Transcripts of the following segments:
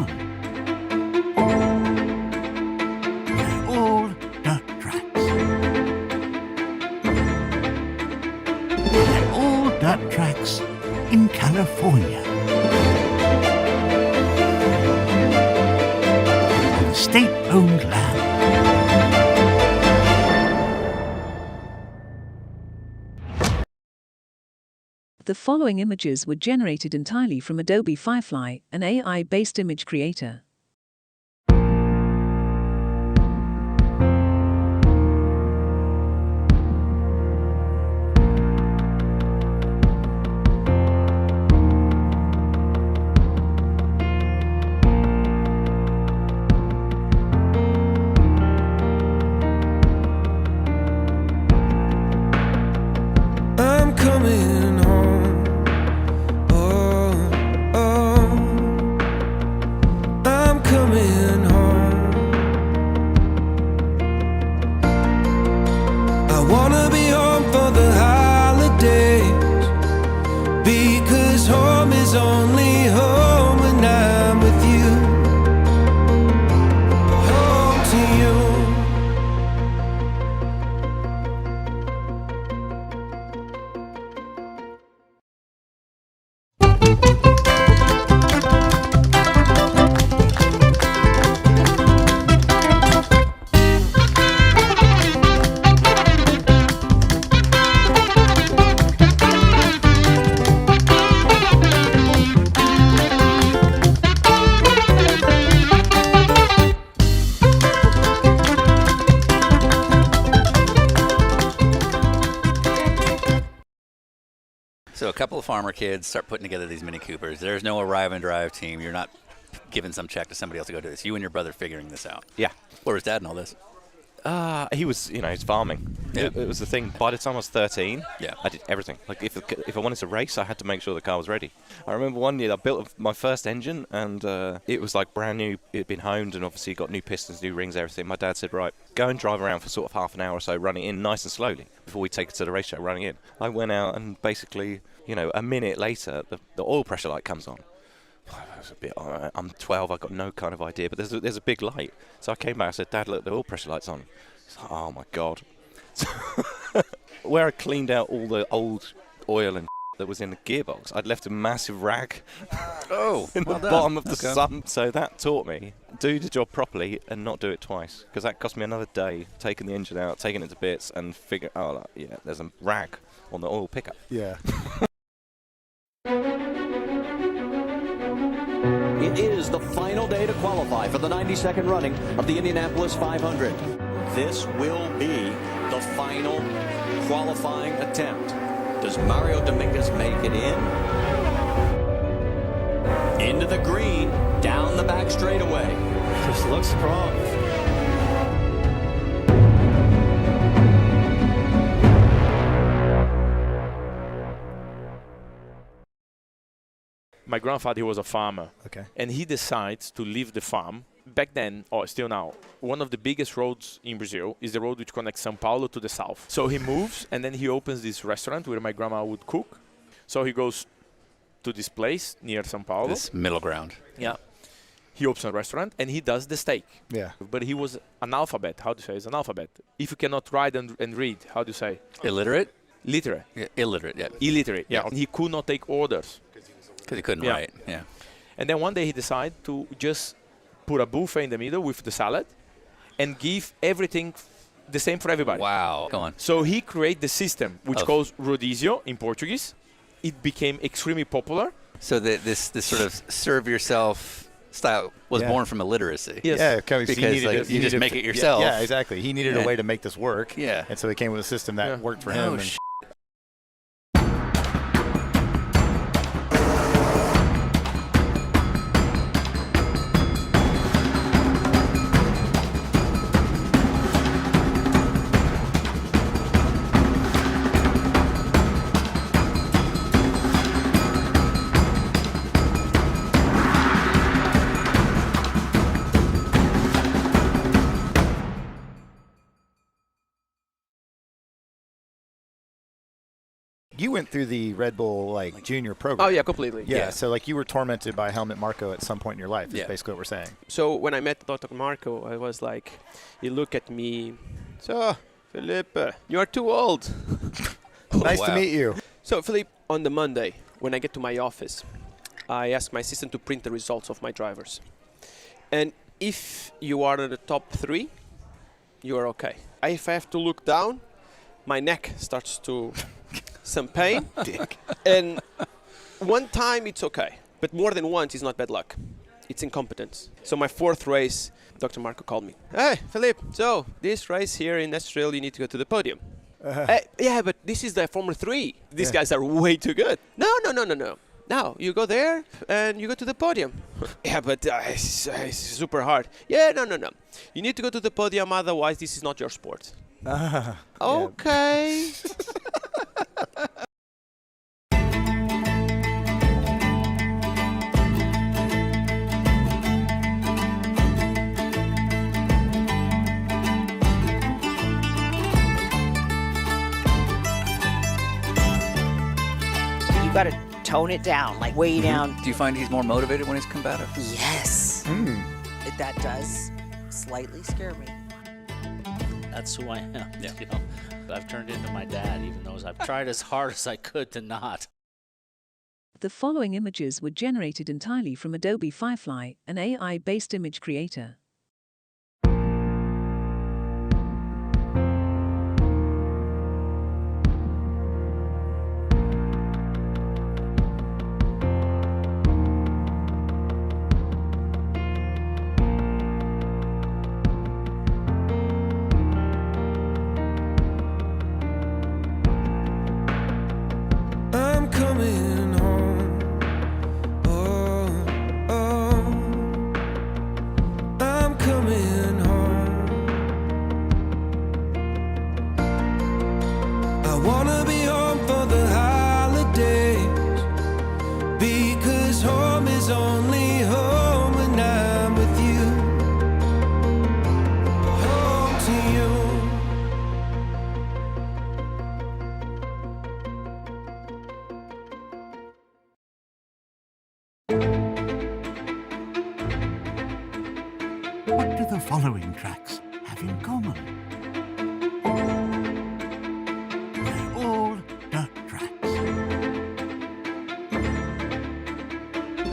common. They're all dirt tracks. They're all dirt tracks in California. On state-owned land. The following images were generated entirely from Adobe Firefly, an AI-based image creator. I'm coming home. Oh, oh. I'm coming home. I wanna be home for the holidays, because home is only home when I'm with you. Home to you. So a couple of farmer kids start putting together these Mini Coopers. There's no arrive and drive team. You're not giving some check to somebody else to go do this. You and your brother figuring this out. Yeah. Where was Dad in all this? He was, he's farming. Yeah. It was the thing. By the time I was 13, Yeah. I did everything. Like, if I wanted to race, I had to make sure the car was ready. I remember one year I built my first engine, and it was like brand new. It had been honed, and obviously got new pistons, new rings, everything. My dad said, right, go and drive around for sort of half an hour or so, running in nice and slowly before we take it to the racetrack, running in. I went out, and basically, a minute later, the oil pressure light comes on. I was a bit, I'm 12, I've got no kind of idea, but there's a big light. So I came back, I said, Dad, look, the oil pressure light's on. He's like, oh my God. Where I cleaned out all the old oil and that was in the gearbox, I'd left a massive rag in the bottom of the sump. So that taught me, do the job properly and not do it twice. Because that cost me another day, taking the engine out, taking it to bits, and figure, there's a rag on the oil pickup. Yeah. It is the final day to qualify for the 92nd running of the Indianapolis 500. This will be the final qualifying attempt. Does Mario Dominguez make it in? Into the green, down the back straightaway. Just looks strong. My grandfather, he was a farmer. Okay. And he decides to leave the farm. Back then, or still now, one of the biggest roads in Brazil is the road which connects São Paulo to the south. So he moves, and then he opens this restaurant where my grandma would cook. So he goes to this place near São Paulo. This middle ground. Yeah. He opens a restaurant, and he does the steak. Yeah. But he was analphabet. How do you say? He's analphabet. If you cannot write and read, how do you say? Illiterate? Literate. Yeah, illiterate, yeah. Illiterate, yeah. He could not take orders. Because he couldn't write, yeah. And then one day he decided to just put a buffet in the middle with the salad and give everything the same for everybody. Wow. Go on. So he created the system, which calls rodízio in Portuguese. It became extremely popular. So this sort of serve yourself style was born from illiteracy. Yes. Yeah, because you just make it yourself. Yeah, exactly. He needed a way to make this work. Yeah. And so he came with a system that worked for him. And you went through the Red Bull junior program. Oh yeah, completely. Yeah, so like you were tormented by Helmut Marko at some point in your life. Is Yeah. basically what we're saying. So when I met Dr. Marko, I was like, he looked at me. So, Philippe, you are too old. Nice to meet you. So, Philippe, on the Monday, when I get to my office, I ask my assistant to print the results of my drivers. And if you are in the top 3, you are okay. If I have to look down, my neck starts to some pain. And one time it's okay, but more than once it's not bad luck. It's incompetence. So my 4th race, Dr. Marko called me. Hey, Philippe, so this race here in Estoril, you need to go to the podium. Yeah, but this is the Formula 3. These guys are way too good. No. Now, you go there and you go to the podium. Yeah, but it's super hard. Yeah, no. You need to go to the podium, otherwise this is not your sport. Okay. You gotta tone it down, like way down. Do you find he's more motivated when he's combative? Yes. That does slightly scare me. That's who I am. Yeah. You know, I've turned into my dad, even though I've tried as hard as I could to not. The following images were generated entirely from Adobe Firefly, an AI-based image creator. I'm coming home. Oh, I'm coming home. I wanna be home for the holidays, because home is only home when I'm with you. Home to you. What do the following tracks have in common? They're all dirt tracks.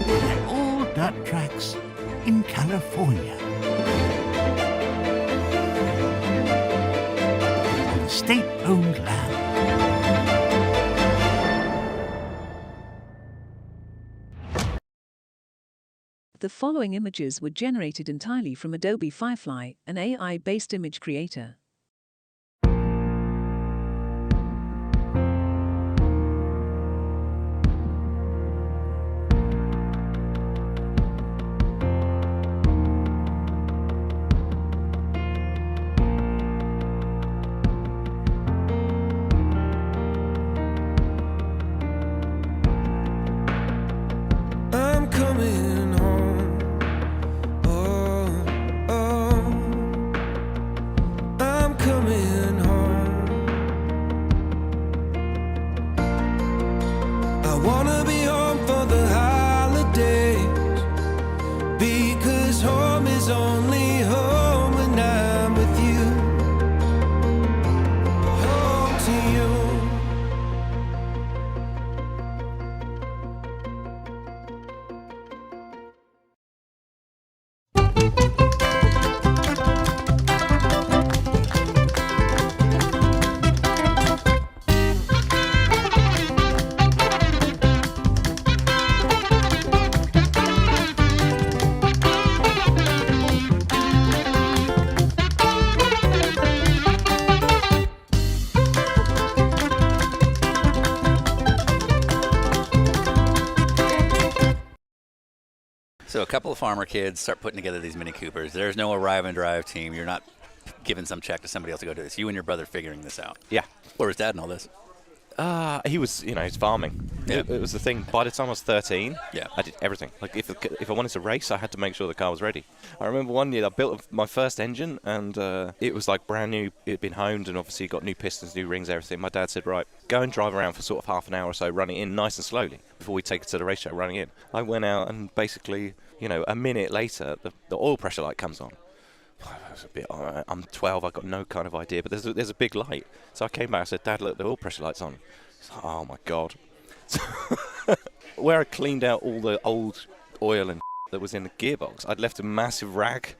They're all dirt tracks in California. On state-owned land. The following images were generated entirely from Adobe Firefly, an AI-based image creator. I'm coming home. Oh, I'm coming home. I wanna be home for the holidays, because home is only home when I'm with you. Home to you. So a couple of farmer kids start putting together these Mini Coopers. There's no arrive and drive team. You're not giving some check to somebody else to go do this. You and your brother figuring this out. Yeah. Where was Dad in all this? He was, he's farming. Yeah. It was the thing. By the time I was 13, Yeah. I did everything. Like if I wanted to race, I had to make sure the car was ready. I remember one year I built my first engine, and it was like brand new. It had been honed, and obviously got new pistons, new rings, everything. My dad said, right, go and drive around for sort of half an hour or so, running in nice and slowly before we take it to the race track, running in. I went out, and basically, a minute later, the oil pressure light comes on. I was a bit, I'm 12, I've got no kind of idea, but there's a big light. So I came back, I said, Dad, look, the oil pressure light's on. He's like, oh my God. Where I cleaned out all the old oil and that was in the gearbox, I'd left a massive rag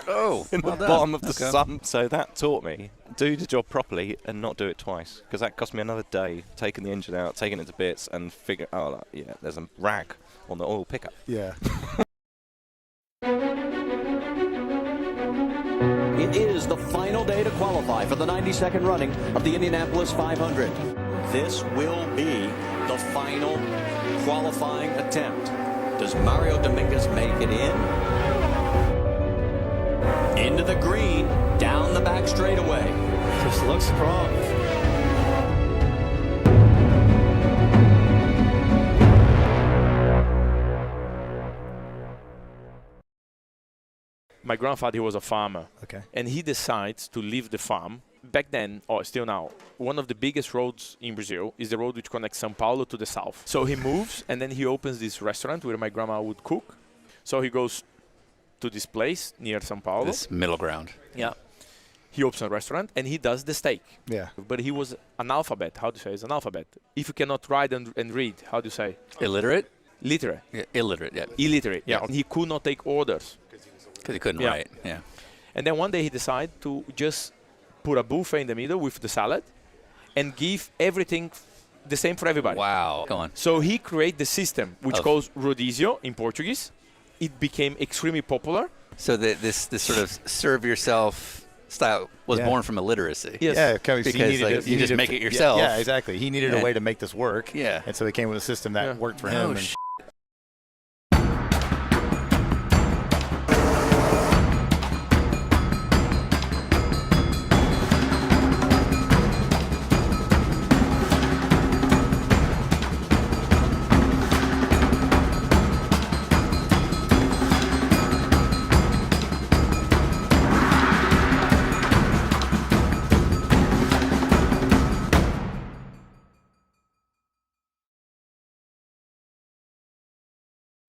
in the bottom of the sump. So that taught me, do the job properly and not do it twice. Because that cost me another day, taking the engine out, taking it to bits and figure, there's a rag on the oil pickup. Yeah. It is the final day to qualify for the 92nd running of the Indianapolis 500. This will be the final qualifying attempt. Does Mario Dominguez make it in? Into the green, down the back straightaway. Just looks strong. My grandfather, he was a farmer. Okay. And he decides to leave the farm. Back then, or still now, one of the biggest roads in Brazil is the road which connects São Paulo to the south. So he moves, and then he opens this restaurant where my grandma would cook. So he goes to this place near São Paulo. This middle ground. Yeah. He opens a restaurant, and he does the steak. Yeah. But he was analphabet. How do you say? It's analphabet. If you cannot write and read, how do you say? Illiterate? Literate. Yeah, illiterate, yeah. Illiterate, yeah. He could not take orders. Because he couldn't write, yeah. And then one day he decided to just put a buffet in the middle with the salad and give everything the same for everybody. Wow. Go on. So he created the system, which calls rodízio in Portuguese. It became extremely popular. So this sort of serve yourself style was born from illiteracy. Yes. Yeah, because you just make it yourself. Yeah, exactly. He needed a way to make this work. Yeah. And so he came with a system that worked for him.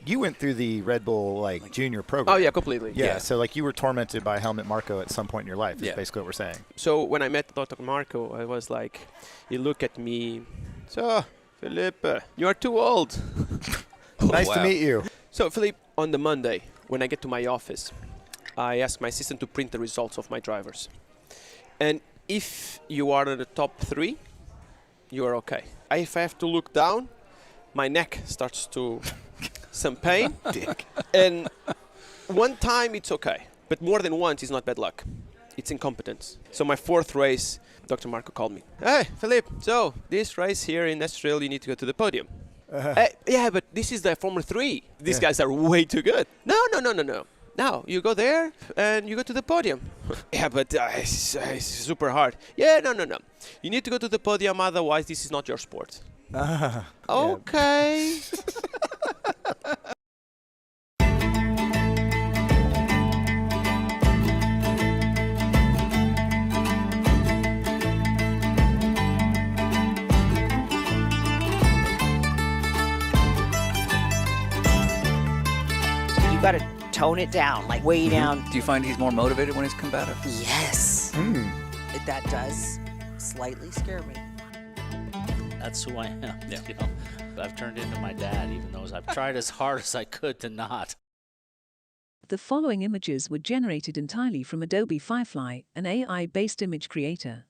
You went through the Red Bull junior program. Oh yeah, completely. Yeah. So you were tormented by Helmut Marko at some point in your life. Is Yeah. basically what we're saying. So when I met Dr. Marko, I was like, he looked at me. So, Felipe, you are too old. Nice to meet you. So, Felipe, on the Monday, when I get to my office, I ask my assistant to print the results of my drivers. And if you are in the top 3, you are okay. If I have to look down, my neck starts to some pain. And one time it's okay. But more than once is not bad luck. It's incompetence. So my 4th race, Dr. Marko called me. Hey, Felipe, so this race here in Estoril, you need to go to the podium. Yeah, but this is the Formula 3. These guys are way too good. No. Now, you go there and you go to the podium. Yeah, but it's super hard. Yeah, no. You need to go to the podium, otherwise this is not your sport. Okay. You got to tone it down, way down. Do you find he's more motivated when he's combative? Yes. That does slightly scare me. That's who I am. Yeah. I've turned into my dad, even though I've tried as hard as I could to not. The following images were generated entirely from Adobe Firefly, an AI-based image creator.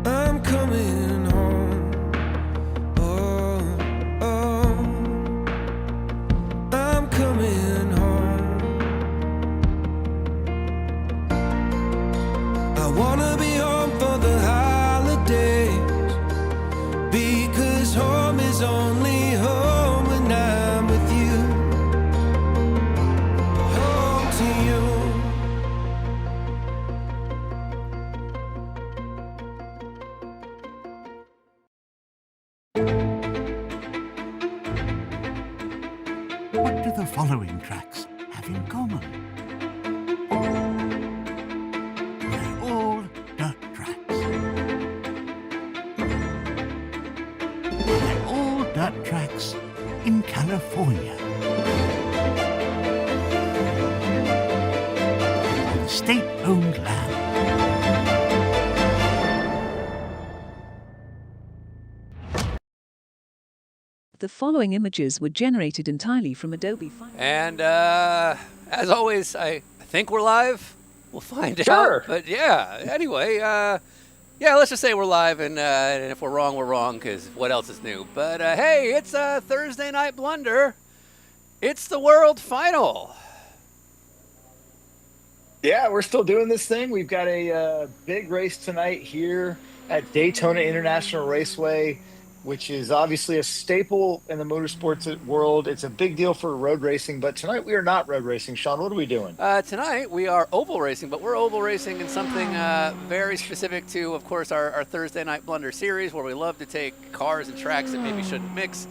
I'm coming home. Oh, oh. Because home is only home when I'm with you. Home to you. What do the following tracks have in common? They're all dirt tracks. They're all dirt tracks in California. On state-owned land. The following images were generated entirely from Adobe Fire. And as always, I think we're live. We'll find Sure. out. But yeah, anyway, yeah, let's just say we're live, and if we're wrong, because what else is new? But hey, it's Thursday Night Blunder. It's the World Final. Yeah, we're still doing this thing. We've got a big race tonight here at Daytona International Raceway, which is obviously a staple in the motorsports world. It's a big deal for road racing, but tonight we are not road racing. Sean, what are we doing? Tonight we are oval racing, but we're oval racing in something very specific to, of course, our Thursday Night Blunder series, where we love to take cars and tracks that maybe shouldn't mix.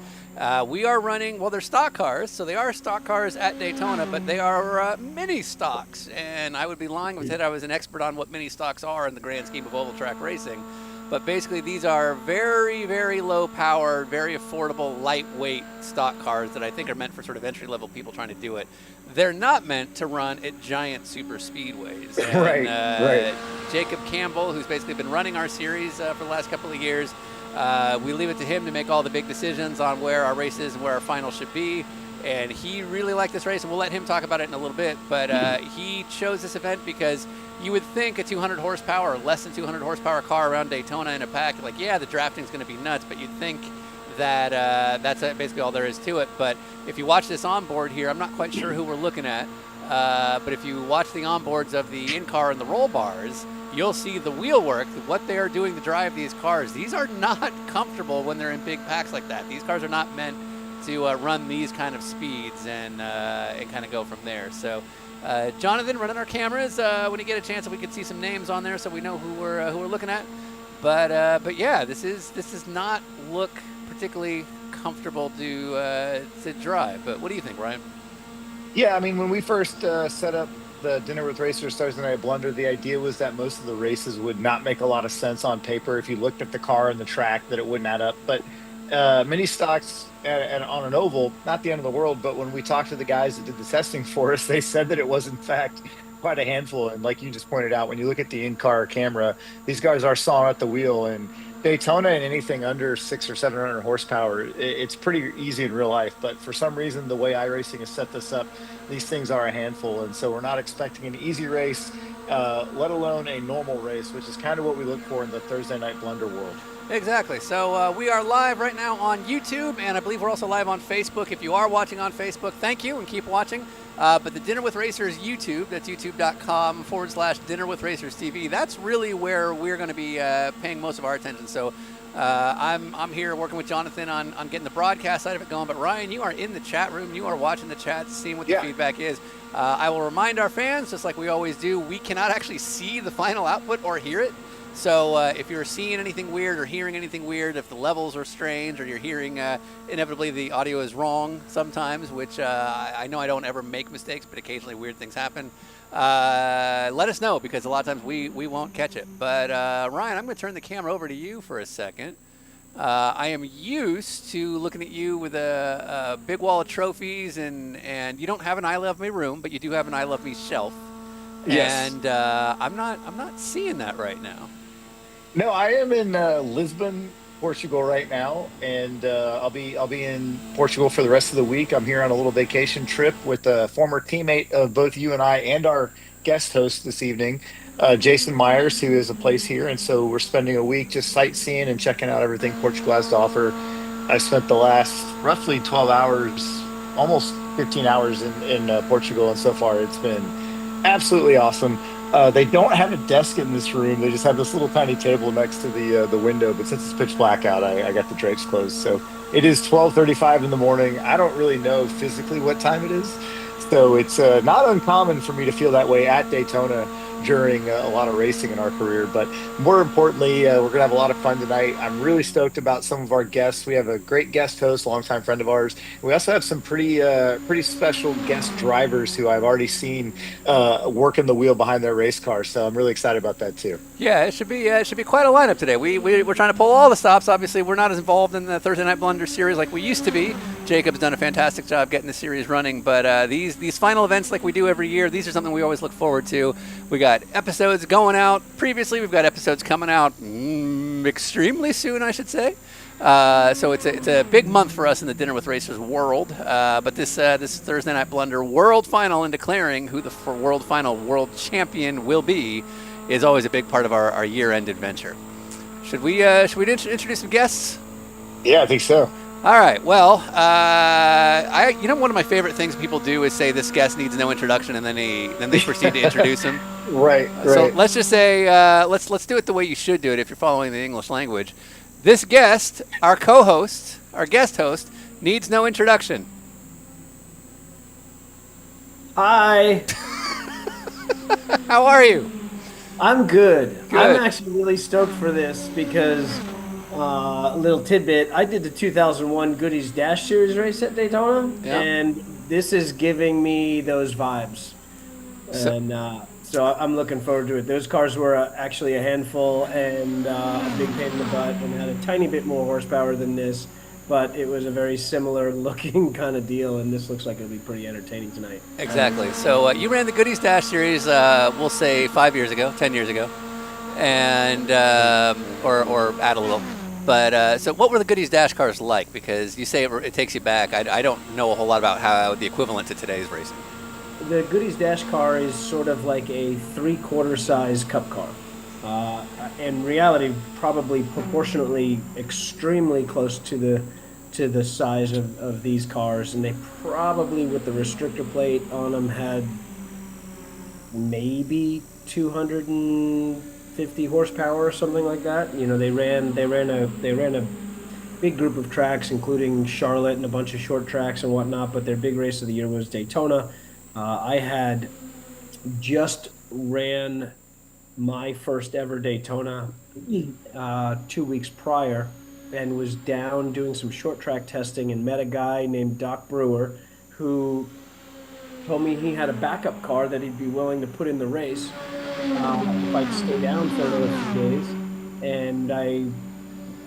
We are running, well, they're stock cars, so they are stock cars at Daytona, but they are mini stocks. And I would be lying if I said I was an expert on what mini stocks are in the grand scheme of oval track racing. But basically, these are very, very low-powered, very affordable, lightweight stock cars that I think are meant for sort of entry-level people trying to do it. They're not meant to run at giant super speedways. And, Right. Jacob Campbell, who's basically been running our series for the last couple of years, we leave it to him to make all the big decisions on where our race is and where our final should be. And he really liked this race, and we'll let him talk about it in a little bit. But he chose this event because you would think a 200 horsepower or less than 200 horsepower car around Daytona in a pack, like, yeah, the drafting's going to be nuts, but you'd think that that's basically all there is to it. But if you watch this onboard here, I'm not quite sure who we're looking at, but if you watch the onboards of the in-car and the roll bars, you'll see the wheel work, what they are doing to drive these cars. These are not comfortable when they're in big packs like that. These cars are not meant to run these kind of speeds and kind of go from there. So Jonathan, running our cameras when you get a chance, if we could see some names on there so we know who we're looking at. But yeah, this does not look particularly comfortable to drive. But what do you think, Ryan? Yeah, I mean, when we first set up the Dinner with Racers Thursday Night Blunder, the idea was that most of the races would not make a lot of sense on paper. If you looked at the car and the track, that it wouldn't add up. But mini stocks and on an oval, not the end of the world, but when we talked to the guys that did the testing for us, they said that it was in fact quite a handful. And like you just pointed out, when you look at the in-car camera, these guys are sawing at the wheel. And Daytona and anything under 600 or 700 horsepower, it's pretty easy in real life. But for some reason, the way iRacing has set this up, these things are a handful. And so we're not expecting an easy race, let alone a normal race, which is kind of what we look for in the Thursday Night Blunder world. Exactly. So we are live right now on YouTube, and I believe we're also live on Facebook. If you are watching on Facebook, thank you, and keep watching. But the Dinner with Racers YouTube, that's youtube.com/Dinner with Racers TV. That's really where we're going to be paying most of our attention. So I'm here working with Jonathan on getting the broadcast side of it going. But Ryan, you are in the chat room. You are watching the chat, seeing what the feedback is. I will remind our fans, just like we always do, we cannot actually see the final output or hear it. So if you're seeing anything weird or hearing anything weird, if the levels are strange or you're hearing inevitably the audio is wrong sometimes, which I know I don't ever make mistakes, but occasionally weird things happen, let us know, because a lot of times we won't catch it. But Ryan, I'm going to turn the camera over to you for a second. I am used to looking at you with a big wall of trophies, and you don't have an I Love Me room, but you do have an I Love Me shelf. Yes. And I'm not seeing that right now. No, I am in Lisbon, Portugal right now, and I'll be in Portugal for the rest of the week. I'm here on a little vacation trip with a former teammate of both you and I, and our guest host this evening, Jason Myers, who has a place here. And so we're spending a week just sightseeing and checking out everything Portugal has to offer. I spent the last roughly 12 hours, almost 15 hours in Portugal, and so far it's been absolutely awesome. They don't have a desk in this room. They just have this little tiny table next to the window. But since it's pitch black out, I got the drapes closed. So it is 12:35 in the morning. I don't really know physically what time it is. So it's not uncommon for me to feel that way at Daytona during a lot of racing in our career. But more importantly, we're going to have a lot of fun tonight. I'm really stoked about some of our guests. We have a great guest host, longtime friend of ours. We also have some pretty special guest drivers who I've already seen working the wheel behind their race car. So I'm really excited about that too. Yeah, it should be quite a lineup today. We're trying to pull all the stops. Obviously, we're not as involved in the Thursday Night Blunder series like we used to be. Jacob's done a fantastic job getting the series running, but these final events like we do every year, these are something we always look forward to. We got episodes going out previously. We've got episodes coming out extremely soon, I should say. So it's a big month for us in the Dinner with Racers world. But this Thursday Night Blunder World Final and declaring who the World Final World Champion will be is always a big part of our year-end adventure. Should we introduce some guests? Yeah, I think so. All right. Well, one of my favorite things people do is say this guest needs no introduction, and then they proceed to introduce him. Right. So let's just say let's do it the way you should do it if you're following the English language. This guest, our co-host, our guest host, needs no introduction. Hi. How are you? I'm good. Good. I'm actually really stoked for this because a little tidbit. I did the 2001 Goodies Dash Series race at Daytona, and this is giving me those vibes. So I'm looking forward to it. Those cars were actually a handful and a big pain in the butt and had a tiny bit more horsepower than this, but it was a very similar looking kind of deal, and this looks like it'll be pretty entertaining tonight. Exactly. So you ran the Goodies Dash Series, we'll say 5 years ago, 10 years ago, and or add a little. But so what were the Goodies Dash cars like? Because you say it takes you back. I don't know a whole lot about how the equivalent to today's racing. The Goodies Dash car is sort of like a 3/4 size cup car. In reality, probably proportionately extremely close to the size of these cars, and they probably, with the restrictor plate on them, had maybe 250 horsepower or something like that. You know, they ran a big group of tracks, including Charlotte and a bunch of short tracks and whatnot. But their big race of the year was Daytona. I had just ran my first ever Daytona 2 weeks prior and was down doing some short track testing and met a guy named Doc Brewer who told me he had a backup car that he'd be willing to put in the race if I'd stay down for another few days. And I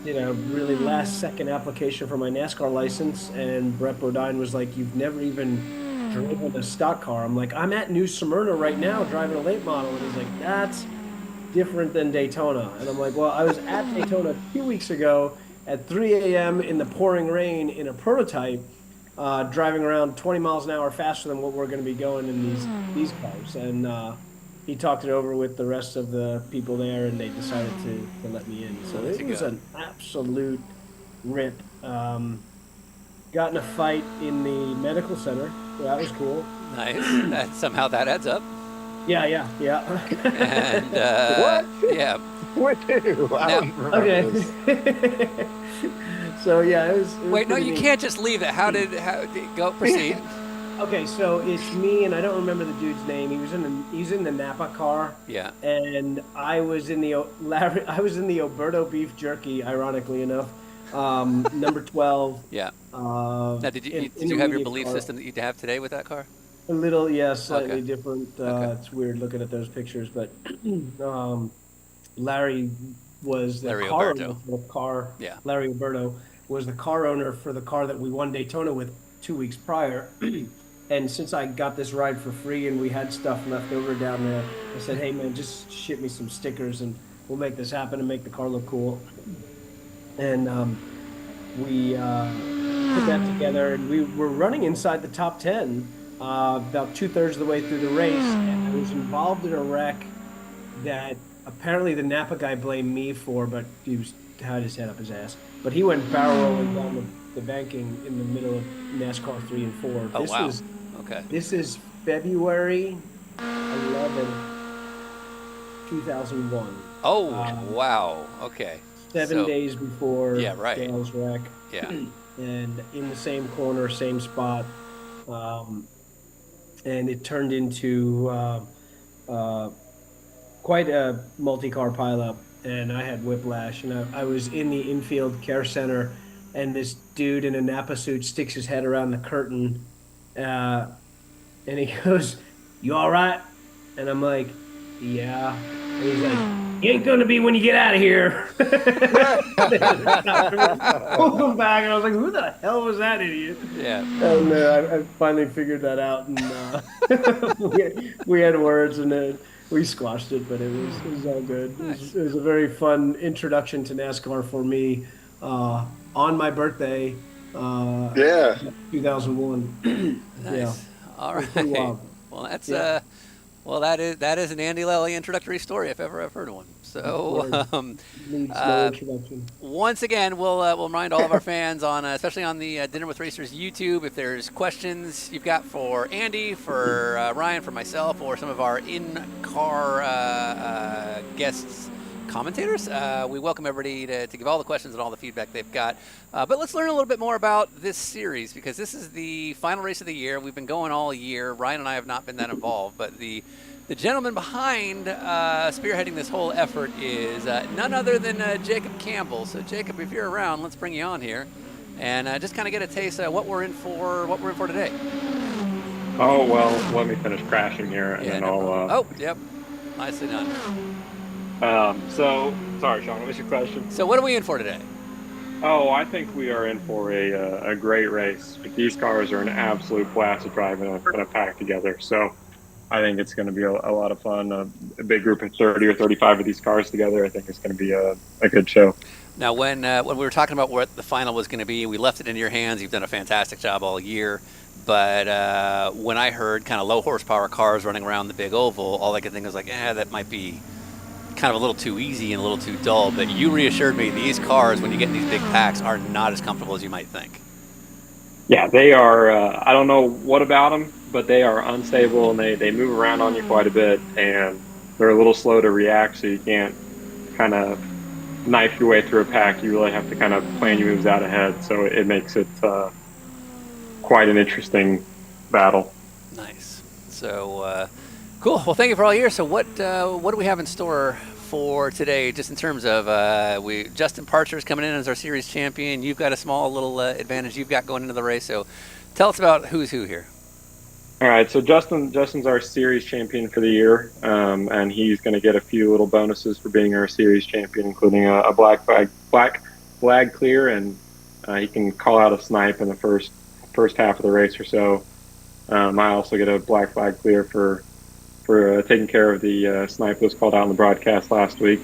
did a really last second application for my NASCAR license, and Brett Bodine was like, "You've never even driven a stock car." I'm like, "I'm at New Smyrna right now driving a late model." And he's like, "That's different than Daytona." And I'm like, "Well, I was at Daytona 2 weeks ago at 3 a.m. in the pouring rain in a prototype, driving around 20 miles an hour faster than what we're going to be going in these cars." And he talked it over with the rest of the people there, and they decided to let me in. So it was an absolute rip. Got in a fight in the medical center. So that was cool. Nice. Somehow that adds up. Yeah. And what? Yeah. What do? I don't remember this. So yeah, it was Wait, no, you can't just leave it. How did go? Proceed. Okay, so it's me, and I don't remember the dude's name. He was in the Napa car. Yeah. And I was in the Oberto beef jerky, ironically enough. Number 12. Yeah. Now, did you have your belief system that you have today with that car? A little, yeah, slightly different. It's weird looking at those pictures, but Larry was the car owner for the car. Yeah. Larry Oberto was the car owner for the car that we won Daytona with 2 weeks prior. And since I got this ride for free and we had stuff left over down there, I said, "Hey man, just ship me some stickers and we'll make this happen and make the car look cool." And we put that together, and we were running inside the top 10 about 2/3 of the way through the race, and I was involved in a wreck that apparently the Napa guy blamed me for, but he had his head up his ass. But he went barrel rolling down the banking in the middle of NASCAR 3 and 4. Oh, wow. This is February 11, 2001. Oh, wow. Okay. 7 days before Dale's wreck. Yeah. And in the same corner, same spot. And it turned into quite a multi-car pileup. And I had whiplash. And I was in the infield care center, and this dude in a Napa suit sticks his head around the curtain. And he goes, "You all right?" And I'm like, "Yeah." And he's like, "You ain't gonna be when you get out of here." Pulled him back, and I was like, "Who the hell was that idiot?" Yeah. And I finally figured that out, and we had words, and we squashed it, but it was all good. It was a very fun introduction to NASCAR for me on my birthday. 2001. Nice. Yeah. All right. Well, that's that is an Andy Lally introductory story if ever I've heard of one. So needs no introduction. Once again, we'll remind all of our fans on especially on the Dinner with Racers YouTube, if there's questions you've got for Andy, for Ryan, for myself, or some of our in-car guests, commentators, we welcome everybody to give all the questions and all the feedback they've got. But let's learn a little bit more about this series, because this is the final race of the year. We've been going all year. Ryan and I have not been that involved, but the gentleman behind spearheading this whole effort is none other than Jacob Campbell. So Jacob, if you're around, let's bring you on here and just kind of get a taste of what we're in for today. Oh, well, let me finish crashing here, and then I'll... oh, yep. Nicely done. So, sorry, Sean, what was your question? So what are we in for today? Oh, I think we are in for a great race. These cars are an absolute blast to drive in a pack together. So I think it's going to be a lot of fun. A big group of 30 or 35 of these cars together, I think it's going to be a good show. Now, when we were talking about what the final was going to be, we left it in your hands. You've done a fantastic job all year. But when I heard kind of low horsepower cars running around the big oval, all I could think was like, that might be kind of a little too easy and a little too dull. But you reassured me these cars, when you get in these big packs, are not as comfortable as you might think. Yeah, they are. I don't know what about them, but they are unstable, and they move around on you quite a bit, and they're a little slow to react, so you can't kind of knife your way through a pack. You really have to kind of plan your moves out ahead, so it makes it quite an interesting battle. Nice. So, cool. Well, thank you for all year. So what do we have in store for today, just in terms of Justin Parcher's coming in as our series champion. You've got a small little advantage you've got going into the race. So tell us about who's who here. All right, so Justin's our series champion for the year, and he's going to get a few little bonuses for being our series champion, including a black flag clear, and he can call out a snipe in the first half of the race or so. I also get a black flag clear for taking care of the snipe that was called out in the broadcast last week.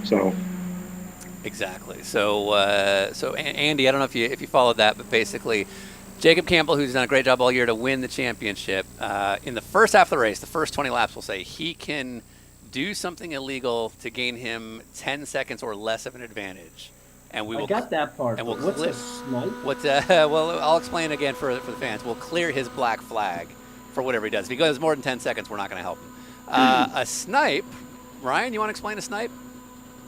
So. Exactly. So Andy, I don't know if you followed that, but basically, Jacob Campbell, who's done a great job all year to win the championship, in the first half of the race, the first 20 laps, we'll say, he can do something illegal to gain him 10 seconds or less of an advantage. And we will. I got that part. And we'll what's a snipe? Well, I'll explain again for the fans. We'll clear his black flag for whatever he does. If he goes more than 10 seconds, we're not going to help him. A snipe, Ryan, you want to explain a snipe?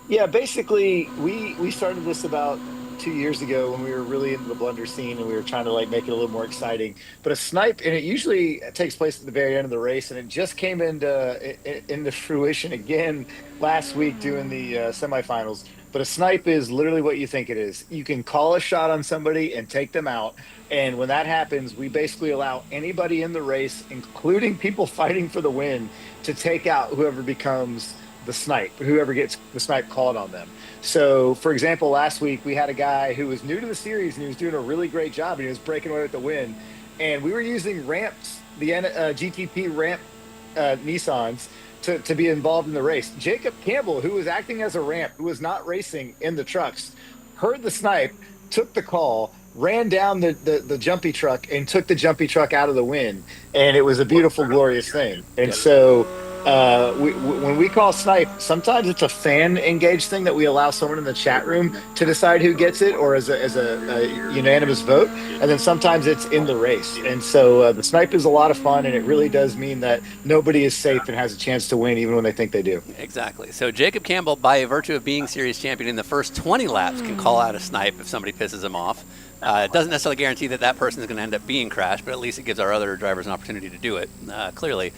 Yeah, basically, we started this about 2 years ago when we were really into the blunder scene, and we were trying to make it a little more exciting. But a snipe, and it usually takes place at the very end of the race, and it just came into fruition again last week doing the semifinals. But a snipe is literally what you think it is. You can call a shot on somebody and take them out. And when that happens, we basically allow anybody in the race, including people fighting for the win, to take out whoever becomes the snipe, whoever gets the snipe called on them. So, for example, last week we had a guy who was new to the series, and he was doing a really great job, and he was breaking away with the win. And we were using ramps, the GTP ramp Nissans, to be involved in the race. Jacob Campbell, who was acting as a ramp, who was not racing in the trucks, heard the snipe, took the call, ran down the jumpy truck, and took the jumpy truck out of the win. And it was a beautiful, glorious thing. And so when we call snipe, sometimes it's a fan engaged thing that we allow someone in the chat room to decide who gets it, or as a unanimous vote, and then sometimes it's in the race. And so the snipe is a lot of fun, and it really does mean that nobody is safe and has a chance to win, even when they think they do. Exactly. So Jacob Campbell, by virtue of being series champion in the first 20 laps, can call out a snipe if somebody pisses him off. It doesn't necessarily guarantee that person is going to end up being crashed, but at least it gives our other drivers an opportunity to do it. Clearly.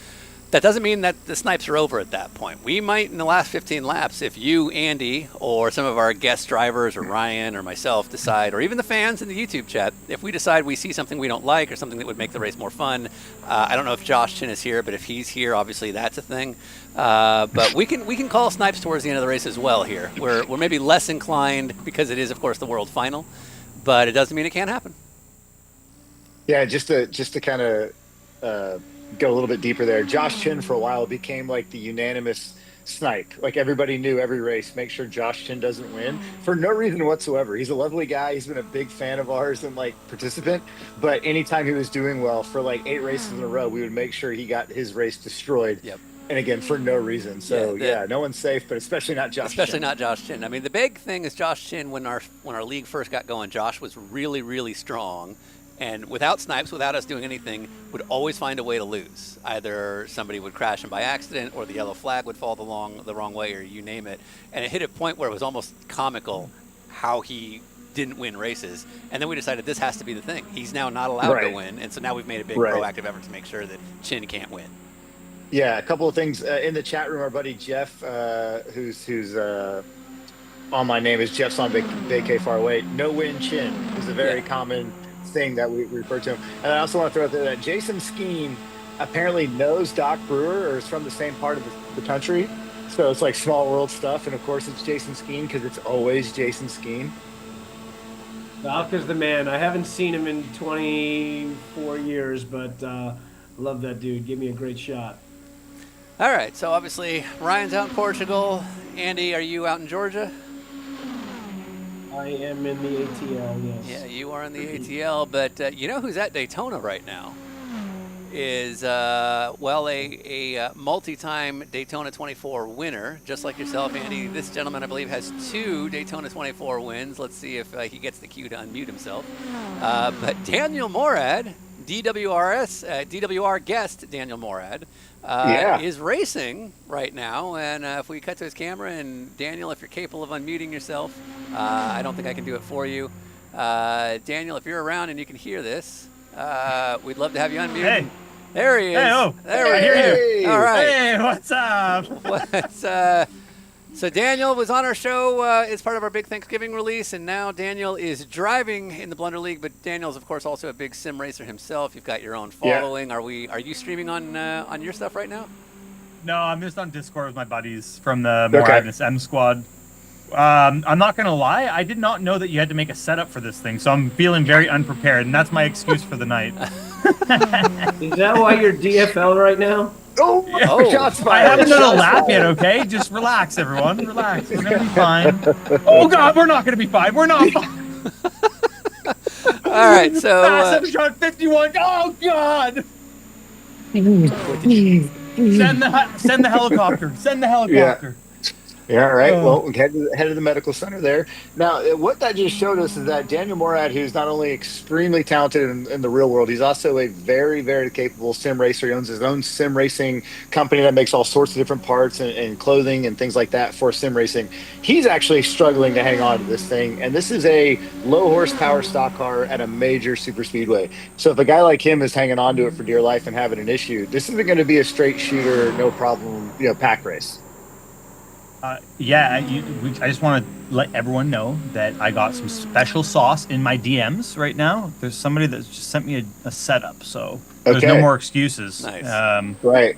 That doesn't mean that the snipes are over at that point. We might, in the last 15 laps, if you, Andy, or some of our guest drivers, or Ryan, or myself decide, or even the fans in the YouTube chat, if we decide we see something we don't like or something that would make the race more fun, I don't know if Josh Chin is here, but if he's here, obviously that's a thing. But we can call snipes towards the end of the race as well here. We're maybe less inclined because it is, of course, the world final, but it doesn't mean it can't happen. Yeah, just to kind of go a little bit deeper there. Josh Chin for a while became like the unanimous snipe. Like everybody knew every race, make sure Josh Chin doesn't win for no reason whatsoever. He's a lovely guy. He's been a big fan of ours and like participant. But anytime he was doing well for like 8 races in a row, we would make sure he got his race destroyed. Yep. And again, for no reason. So yeah, no one's safe, but especially not Josh Chin. Especially not Josh Chin. I mean, the big thing is Josh Chin, when our league first got going, Josh was really, really strong. And without snipes, without us doing anything, would always find a way to lose. Either somebody would crash him by accident, or the yellow flag would fall the wrong way, or you name it. And it hit a point where it was almost comical how he didn't win races. And then we decided this has to be the thing. He's now not allowed to win. And so now we've made a big proactive effort to make sure that Chin can't win. Yeah, a couple of things in the chat room. Our buddy Jeff, who's on my name, is Jeff's on vacay far away. No win Chin is a very common thing that we refer to him. And I also want to throw out there that Jason Skeen apparently knows Doc Brewer, or is from the same part of the country. So it's like small world stuff. And of course it's Jason Skeen because it's always Jason Skeen. Doc is the man. I haven't seen him in 24 years, but love that dude. Give me a great shot. All right, so obviously Ryan's out in Portugal. Andy, are you out in Georgia? I am in the ATL, yes. Yeah, you are in the ATL, but you know who's at Daytona right now? Is, a multi-time Daytona 24 winner, just like yourself, Andy. This gentleman, I believe, has 2 Daytona 24 wins. Let's see if he gets the cue to unmute himself. But Daniel Morad, DWR guest Daniel Morad, is racing right now. And if we cut to his camera, and Daniel, if you're capable of unmuting yourself, I don't think I can do it for you. Daniel, if you're around and you can hear this, we'd love to have you unmute. Hey. There he is. Hey, oh. There I he hear is. you. All right. Hey, what's up? So Daniel was on our show as part of our big Thanksgiving release, and now Daniel is driving in the Blunder League. But Daniel's, of course, also a big sim racer himself. You've got your own following. Yeah. Are you streaming on your stuff right now? No, I'm just on Discord with my buddies from the Moradness M Squad. I'm not gonna lie, I did not know that you had to make a setup for this thing, so I'm feeling very unprepared, and that's my excuse for the night. Is that why you're DFL right now? I haven't done a lap yet, okay? Just relax, everyone. Relax. We're gonna be fine. Oh God, we're not gonna be fine. We're not fine. All right, so fast shot 51. Oh God. Send the helicopter. Send the helicopter. Yeah, right. Well, head to the medical center there. Now, what that just showed us is that Daniel Morad, who's not only extremely talented in the real world, he's also a very, very capable sim racer. He owns his own sim racing company that makes all sorts of different parts and clothing and things like that for sim racing. He's actually struggling to hang on to this thing, and this is a low horsepower stock car at a major super speedway. So if a guy like him is hanging on to it for dear life and having an issue, this isn't going to be a straight shooter, no problem, pack race. I just want to let everyone know that I got some special sauce in my DMs right now. There's somebody that just sent me a setup, so there's no more excuses. Nice. Right.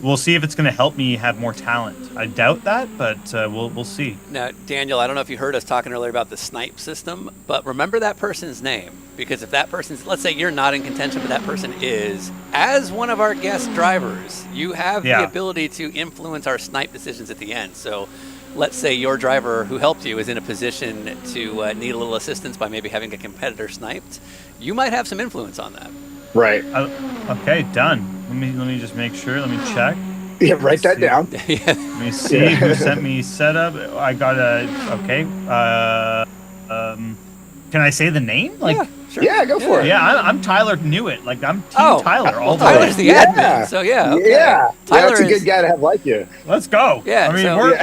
We'll see if it's going to help me have more talent. I doubt that, but we'll see. Now, Daniel, I don't know if you heard us talking earlier about the snipe system, but remember that person's name. Because if that person's, let's say you're not in contention, but that person is, as one of our guest drivers, you have the ability to influence our snipe decisions at the end. So let's say your driver who helped you is in a position to need a little assistance by maybe having a competitor sniped. You might have some influence on that. Right. Okay, done. Let me just make sure. Let me check. Yeah, write that down. Let me see who sent me setup. I got okay. Can I say the name? Like, yeah, sure. Yeah, go for it. Yeah, I'm Tyler Knew-It. Like, I'm Team Tyler all the Tyler's way. the admin, so yeah. Okay. Yeah, Tyler that's a is good guy to have like you. Let's go. Yeah, I mean, so-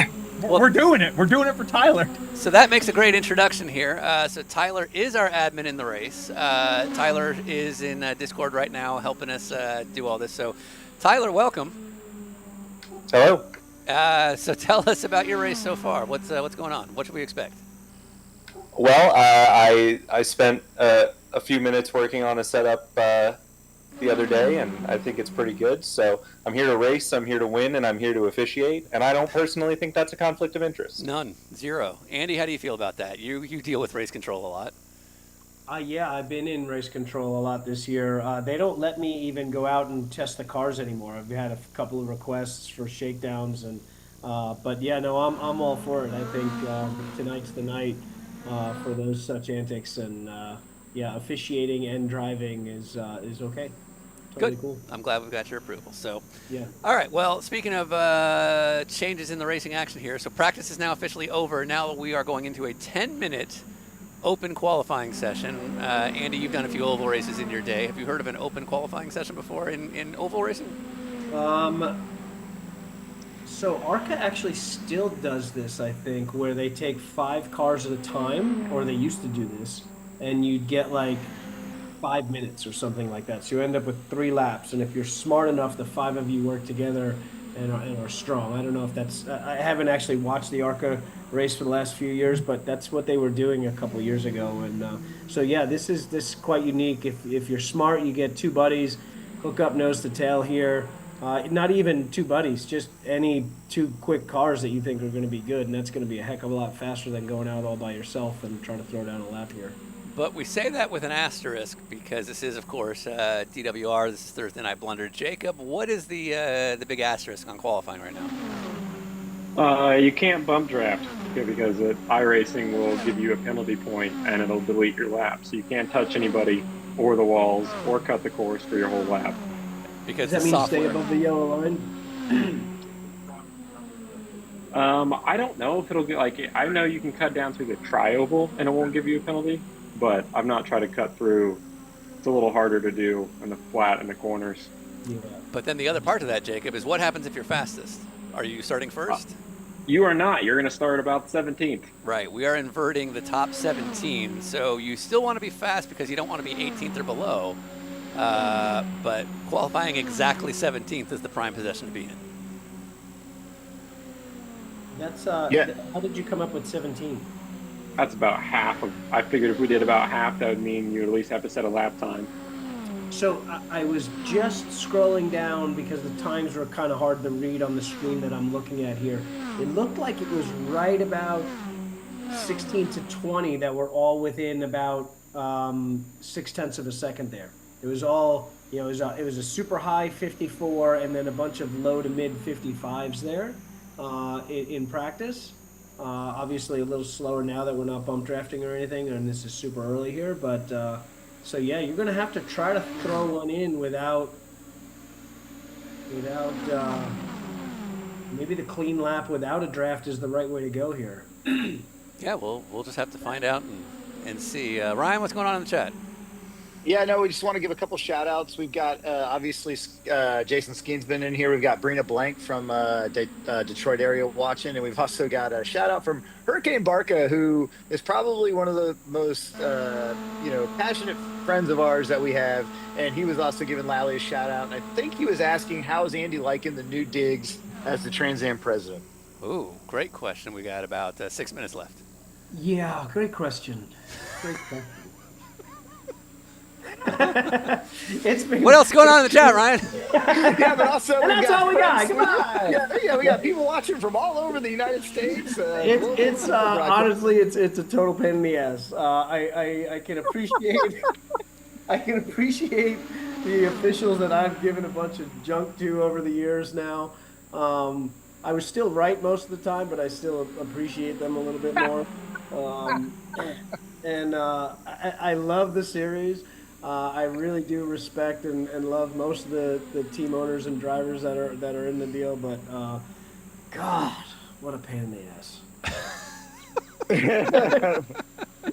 we're doing it. We're doing it for Tyler. So that makes a great introduction here. So Tyler is our admin in the race. Tyler is in Discord right now helping us do all this. So Tyler, welcome. Hello. So tell us about your race so far. What's going on? What should we expect? Well, I spent a few minutes working on a setup the other day, and I think it's pretty good. So I'm here to race, I'm here to win, and I'm here to officiate. And I don't personally think that's a conflict of interest. None. Zero. Andy, how do you feel about that? You deal with race control a lot. Yeah, I've been in race control a lot this year. They don't let me even go out and test the cars anymore. I've had a couple of requests for shakedowns, and but yeah, no, I'm all for it. I think tonight's the night for those such antics, and yeah, officiating and driving is okay. Totally Good. Cool. I'm glad we've got your approval. So, yeah. All right. Well, speaking of changes in the racing action here, so practice is now officially over. Now we are going into a 10-minute open qualifying session. Andy, you've done a few oval races in your day. Have you heard of an open qualifying session before in oval racing? So ARCA actually still does this, I think, where they take 5 cars at a time, or they used to do this, and you'd get like 5 minutes or something like that. So you end up with 3 laps, and if you're smart enough, the 5 of you work together and are strong. I don't know if that's, I haven't actually watched the ARCA race for the last few years, but that's what they were doing a couple years ago. And so yeah, this is quite unique. If you're smart, you get 2 buddies, hook up nose to tail here. Not even 2 buddies, just any 2 quick cars that you think are going to be good, and that's going to be a heck of a lot faster than going out all by yourself and trying to throw down a lap here. But we say that with an asterisk because this is, of course, DWR. This is Thursday Night Blunder. Jacob, what is the big asterisk on qualifying right now? You can't bump draft because iRacing will give you a penalty point and it'll delete your lap. So you can't touch anybody or the walls or cut the course for your whole lap. Because does that mean stay above the yellow line? I don't know if it'll get I know you can cut down through the tri-oval and it won't give you a penalty, but I've not tried to cut through. It's a little harder to do in the flat and the corners. Yeah. But then the other part of that, Jacob, is what happens if you're fastest? Are you starting first? You are not. You're going to start about 17th. Right. We are inverting the top 17. So you still want to be fast because you don't want to be 18th or below. But qualifying exactly 17th is the prime position to be in. That's Yeah. How did you come up with 17? That's about half of. I figured if we did about half, that would mean you at least have to set a lap time. So I was just scrolling down because the times were kind of hard to read on the screen that I'm looking at here. It looked like it was right about 16 to 20 that were all within about 0.6 of a second there. It was all, it was a super high 54 and then a bunch of low to mid 55s there in practice. Obviously a little slower now that we're not bump drafting or anything, and this is super early here, but so yeah, you're gonna have to try to throw one in without maybe the clean lap without a draft is the right way to go here. Yeah, we'll just have to find out and see. Ryan, what's going on in the chat? Yeah, no, we just want to give a couple shout outs. We've got obviously Jason Skeen's been in here. We've got Brina Blank from Detroit area watching, and we've also got a shout out from Hurricane Barca, who is probably one of the most passionate friends of ours that we have. And he was also giving Lally a shout out. And I think he was asking, how's Andy liking the new digs as the Trans Am president? Ooh, great question. We got about 6 minutes left. Yeah, great question. Great question. It's been What else is going on in the chat, Ryan? Yeah, but also that's all we got. Come on. Yeah, we got people watching from all over the United States. It's honestly, it's a total pain in the ass. I can appreciate the officials that I've given a bunch of junk to over the years now. I was still right most of the time, but I still appreciate them a little bit more. And I love the series. I really do respect and love most of the team owners and drivers that are in the deal, but God, what a pain in the ass.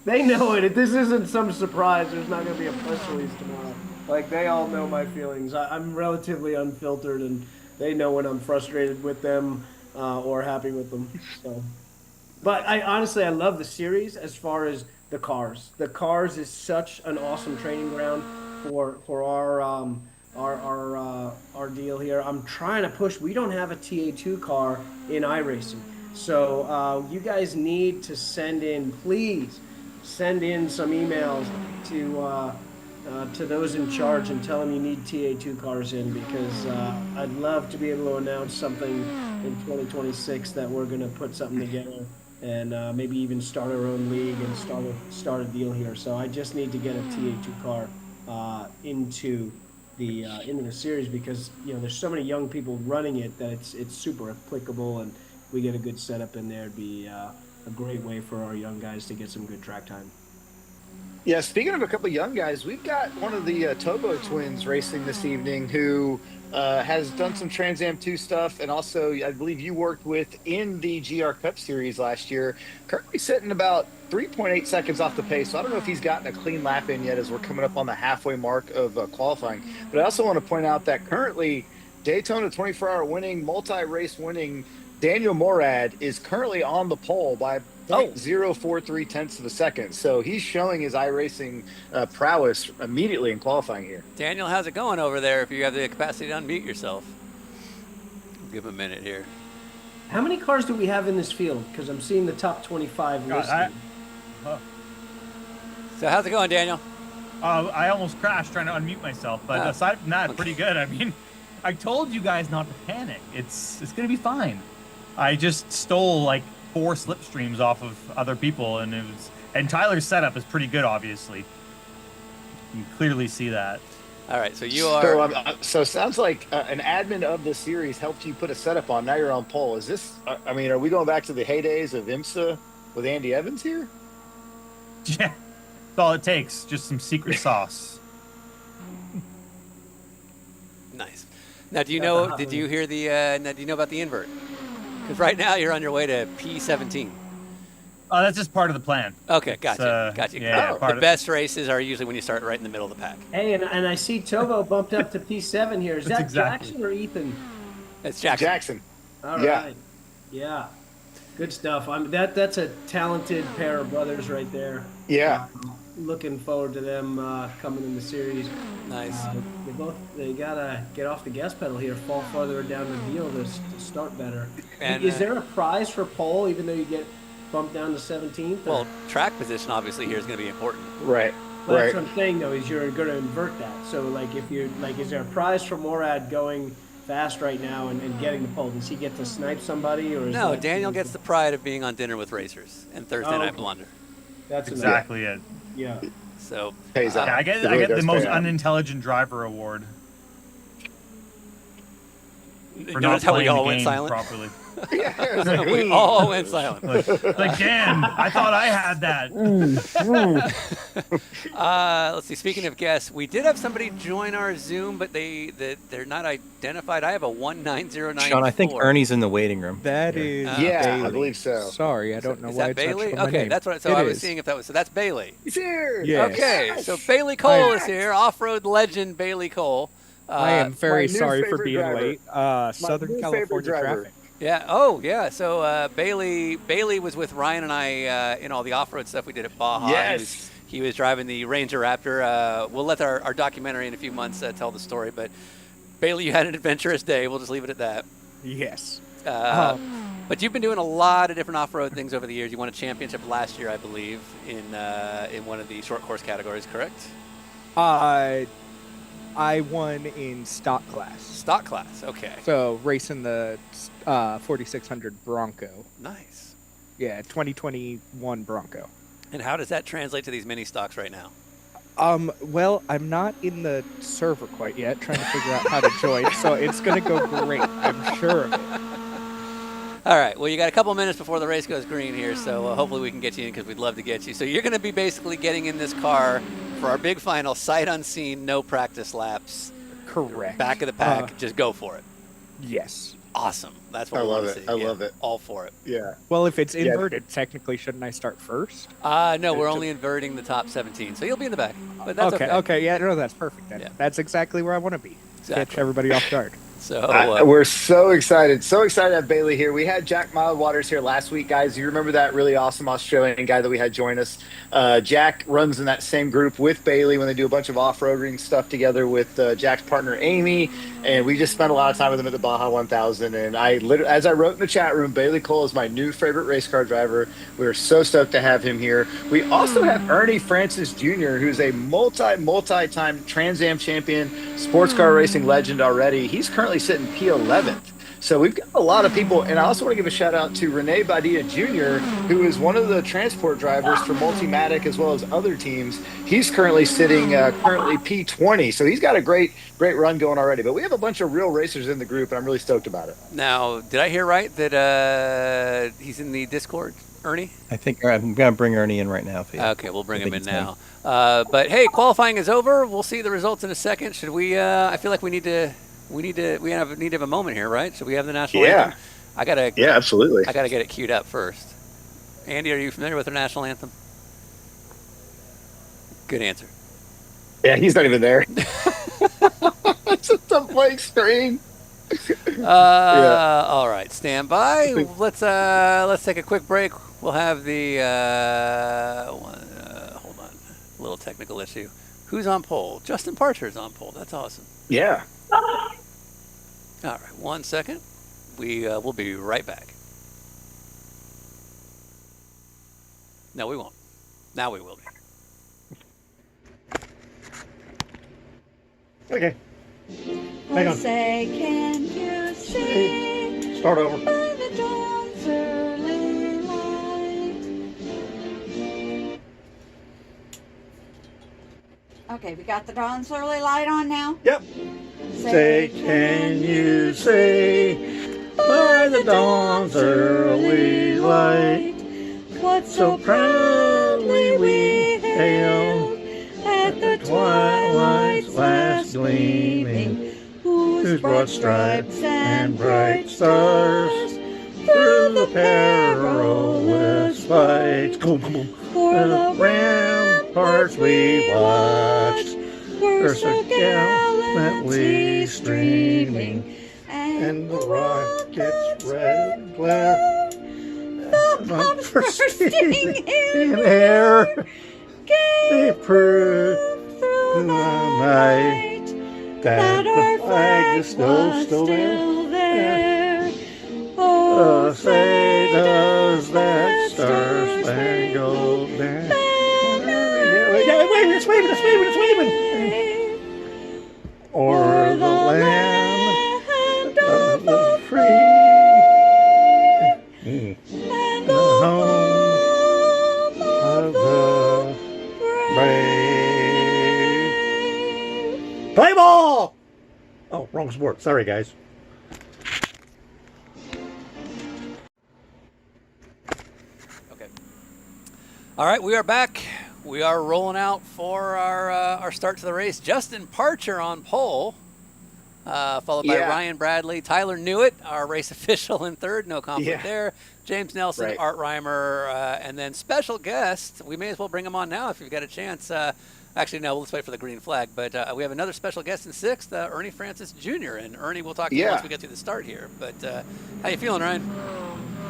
They know it. This isn't some surprise. There's not going to be a press release tomorrow. Like, they all know my feelings. I'm relatively unfiltered, and they know when I'm frustrated with them or happy with them. So, but I honestly love the series as far as the cars. The cars is such an awesome training ground for our deal here. I'm trying to push. We don't have a TA2 car in iRacing. So you guys need to please send in some emails to those in charge and tell them you need TA2 cars in, because I'd love to be able to announce something in 2026 that we're going to put something together and maybe even start our own league and start a deal here. So I just need to get a TA2 car into the series, because there's so many young people running it that it's super applicable, and we get a good setup in there. It'd be a great way for our young guys to get some good track time. Yeah, speaking of a couple of young guys, we've got one of the Tobo twins racing this evening who has done some Trans Am 2 stuff, and also I believe you worked with in the GR Cup Series last year. Currently sitting about 3.8 seconds off the pace, so I don't know if he's gotten a clean lap in yet as we're coming up on the halfway mark of qualifying. But I also want to point out that currently Daytona 24-hour winning, multi-race winning Daniel Morad is currently on the pole by 0.043 tenths of a second. So he's showing his iRacing prowess immediately in qualifying here. Daniel, how's it going over there if you have the capacity to unmute yourself? Give him a minute here. How many cars do we have in this field? Because I'm seeing the top 25 listed. So how's it going, Daniel? I almost crashed trying to unmute myself, but aside from that, pretty good. I mean, I told you guys not to panic. It's going to be fine. I just stole like 4 slipstreams off of other people, and Tyler's setup is pretty good, obviously. You can clearly see that. All right, so you are... So it sounds like an admin of the series helped you put a setup on. Now you're on pole. Is this... I mean, are we going back to the heydays of IMSA with Andy Evans here? Yeah, that's all it takes. Just some secret sauce. Nice. Now, do you know... Did you hear the... now, do you know about the invert? Because right now you're on your way to P17. Oh, that's just part of the plan. Okay, gotcha. Yeah, the best races are usually when you start right in the middle of the pack. Hey, and I see Tobo bumped up to P7 here. Is that Jackson or Ethan? It's Jackson. All right. Yeah. Good stuff. That's a talented pair of brothers right there. Yeah. Looking forward to them coming in the series. Nice. They gotta get off the gas pedal here, fall farther down the deal to start better. And, is there a prize for pole, even though you get bumped down to 17th? Well, track position obviously here is going to be important. Right. Well, that's what I'm saying though, is you're going to invert that. So like, if you're like, is there a prize for Morad going fast right now and getting the pole? Does he get to snipe somebody, or no? Daniel gets the pride of being on Dinner with Racers and Thursday Night Blunder. That's exactly it. Yeah. So I get the most unintelligent driver award. For notice how we all went silent properly. We all went silent. Like, Dan, I thought I had that. Let's see. Speaking of guests, we did have somebody join our Zoom, but they're not identified. I have a 19094. Sean, I think Ernie's in the waiting room. That is Bailey. I believe so. Sorry, I don't know why. Is that Bailey? My Okay, name. that's what. So I was seeing if that was. So that's Bailey. He's here. Yes. Okay, so Bailey Cole is here. Off-road legend Bailey Cole. I am very sorry for being driver. late. Southern California traffic. Yeah. Oh, yeah. So Bailey was with Ryan and I in all the off-road stuff we did at Baja. Yes. He was driving the Ranger Raptor. We'll let our documentary in a few months tell the story. But Bailey, you had an adventurous day. We'll just leave it at that. Yes. But you've been doing a lot of different off-road things over the years. You won a championship last year, I believe, in one of the short course categories, correct? I won in stock class. Stock class, okay. So racing the 4600 Bronco. Nice. Yeah, 2021 Bronco. And how does that translate to these mini stocks right now? Well, I'm not in the server quite yet, trying to figure out how to join, so it's going to go great. I'm sure of it. All right. Well, you got a couple minutes before the race goes green here, so hopefully we can get you in because we'd love to get you. So you're going to be basically getting in this car for our big final, sight unseen, no practice laps. Correct. Back of the pack, just go for it. Yes. Awesome. That's what I we love want to it. see. I Yeah, love it. All for it. Yeah. Well, if it's Yeah. inverted, technically, shouldn't I start first? No, we're only inverting the top 17, so you'll be in the back. But that's okay. Okay. Yeah. No, that's perfect. Then. Yeah. That's exactly where I want to be. Exactly. Catch everybody off guard. So we're so excited to have Bailey here. We had Jack Mildwaters here last week, guys. You remember that really awesome Australian guy that we had join us? Jack runs in that same group with Bailey when they do a bunch of off-roading stuff together with Jack's partner Amy, and we just spent a lot of time with him at the Baja 1000. And as I wrote in the chat room, Bailey Cole is my new favorite race car driver. We're so stoked to have him here. We also have Ernie Francis Jr., who's a multi-time Trans Am champion, sports car racing legend already. He's currently sitting P11th. So we've got a lot of people, and I also want to give a shout out to Rene Badia Jr., who is one of the transport drivers for Multimatic as well as other teams. He's currently sitting P20, so he's got a great run going already. But we have a bunch of real racers in the group, and I'm really stoked about it. now, did I hear right that he's in the Discord, Ernie? I think I'm going to bring Ernie in right now. Okay, we'll bring him in now. But hey, qualifying is over. We'll see the results in a second. Should we? I feel like we need to have a moment here, right? Should we have the national anthem? Yeah, absolutely. I gotta get it queued up first. Andy, are you familiar with the national anthem? Good answer. Yeah, he's not even there. It's just a blank screen. All right, stand by. Let's take a quick break. We'll have the hold on, a little technical issue. Who's on pole? Justin Parcher's on pole. That's awesome. Yeah. All right, 1 second. We'll be right back. No, we won't. Now we will be. Okay. Hang on. Say, can you see? Start over. By the dawn's early light. Okay, we got the dawn's early light on now? Yep. Say, can you say, by the dawn's early light, what so proudly we hailed at the twilight's last gleaming, whose broad stripes and bright stars through the perilous fight, for the ramparts we watched were so gallantly streaming, and the rockets' red glare, the bombs bursting in air, they proved through the night that our flag is still there. Oh, say does that star-spangled banner. It's waving. O'er the land of the free, and the home of the brave. Play ball! Oh, wrong sport. Sorry, guys. Okay. All right, we are back. We are rolling out for our start to the race. Justin Parcher on pole, followed by Ryan Bradley. Tyler Newitt, our race official, in third. No conflict there. James Nelson, Art Reimer, and then special guest. We may as well bring him on now if you've got a chance. Actually, no, let's wait for the green flag. But we have another special guest in sixth, Ernie Francis Jr. And Ernie, we'll talk to you once we get through the start here. But how you feeling, Ryan?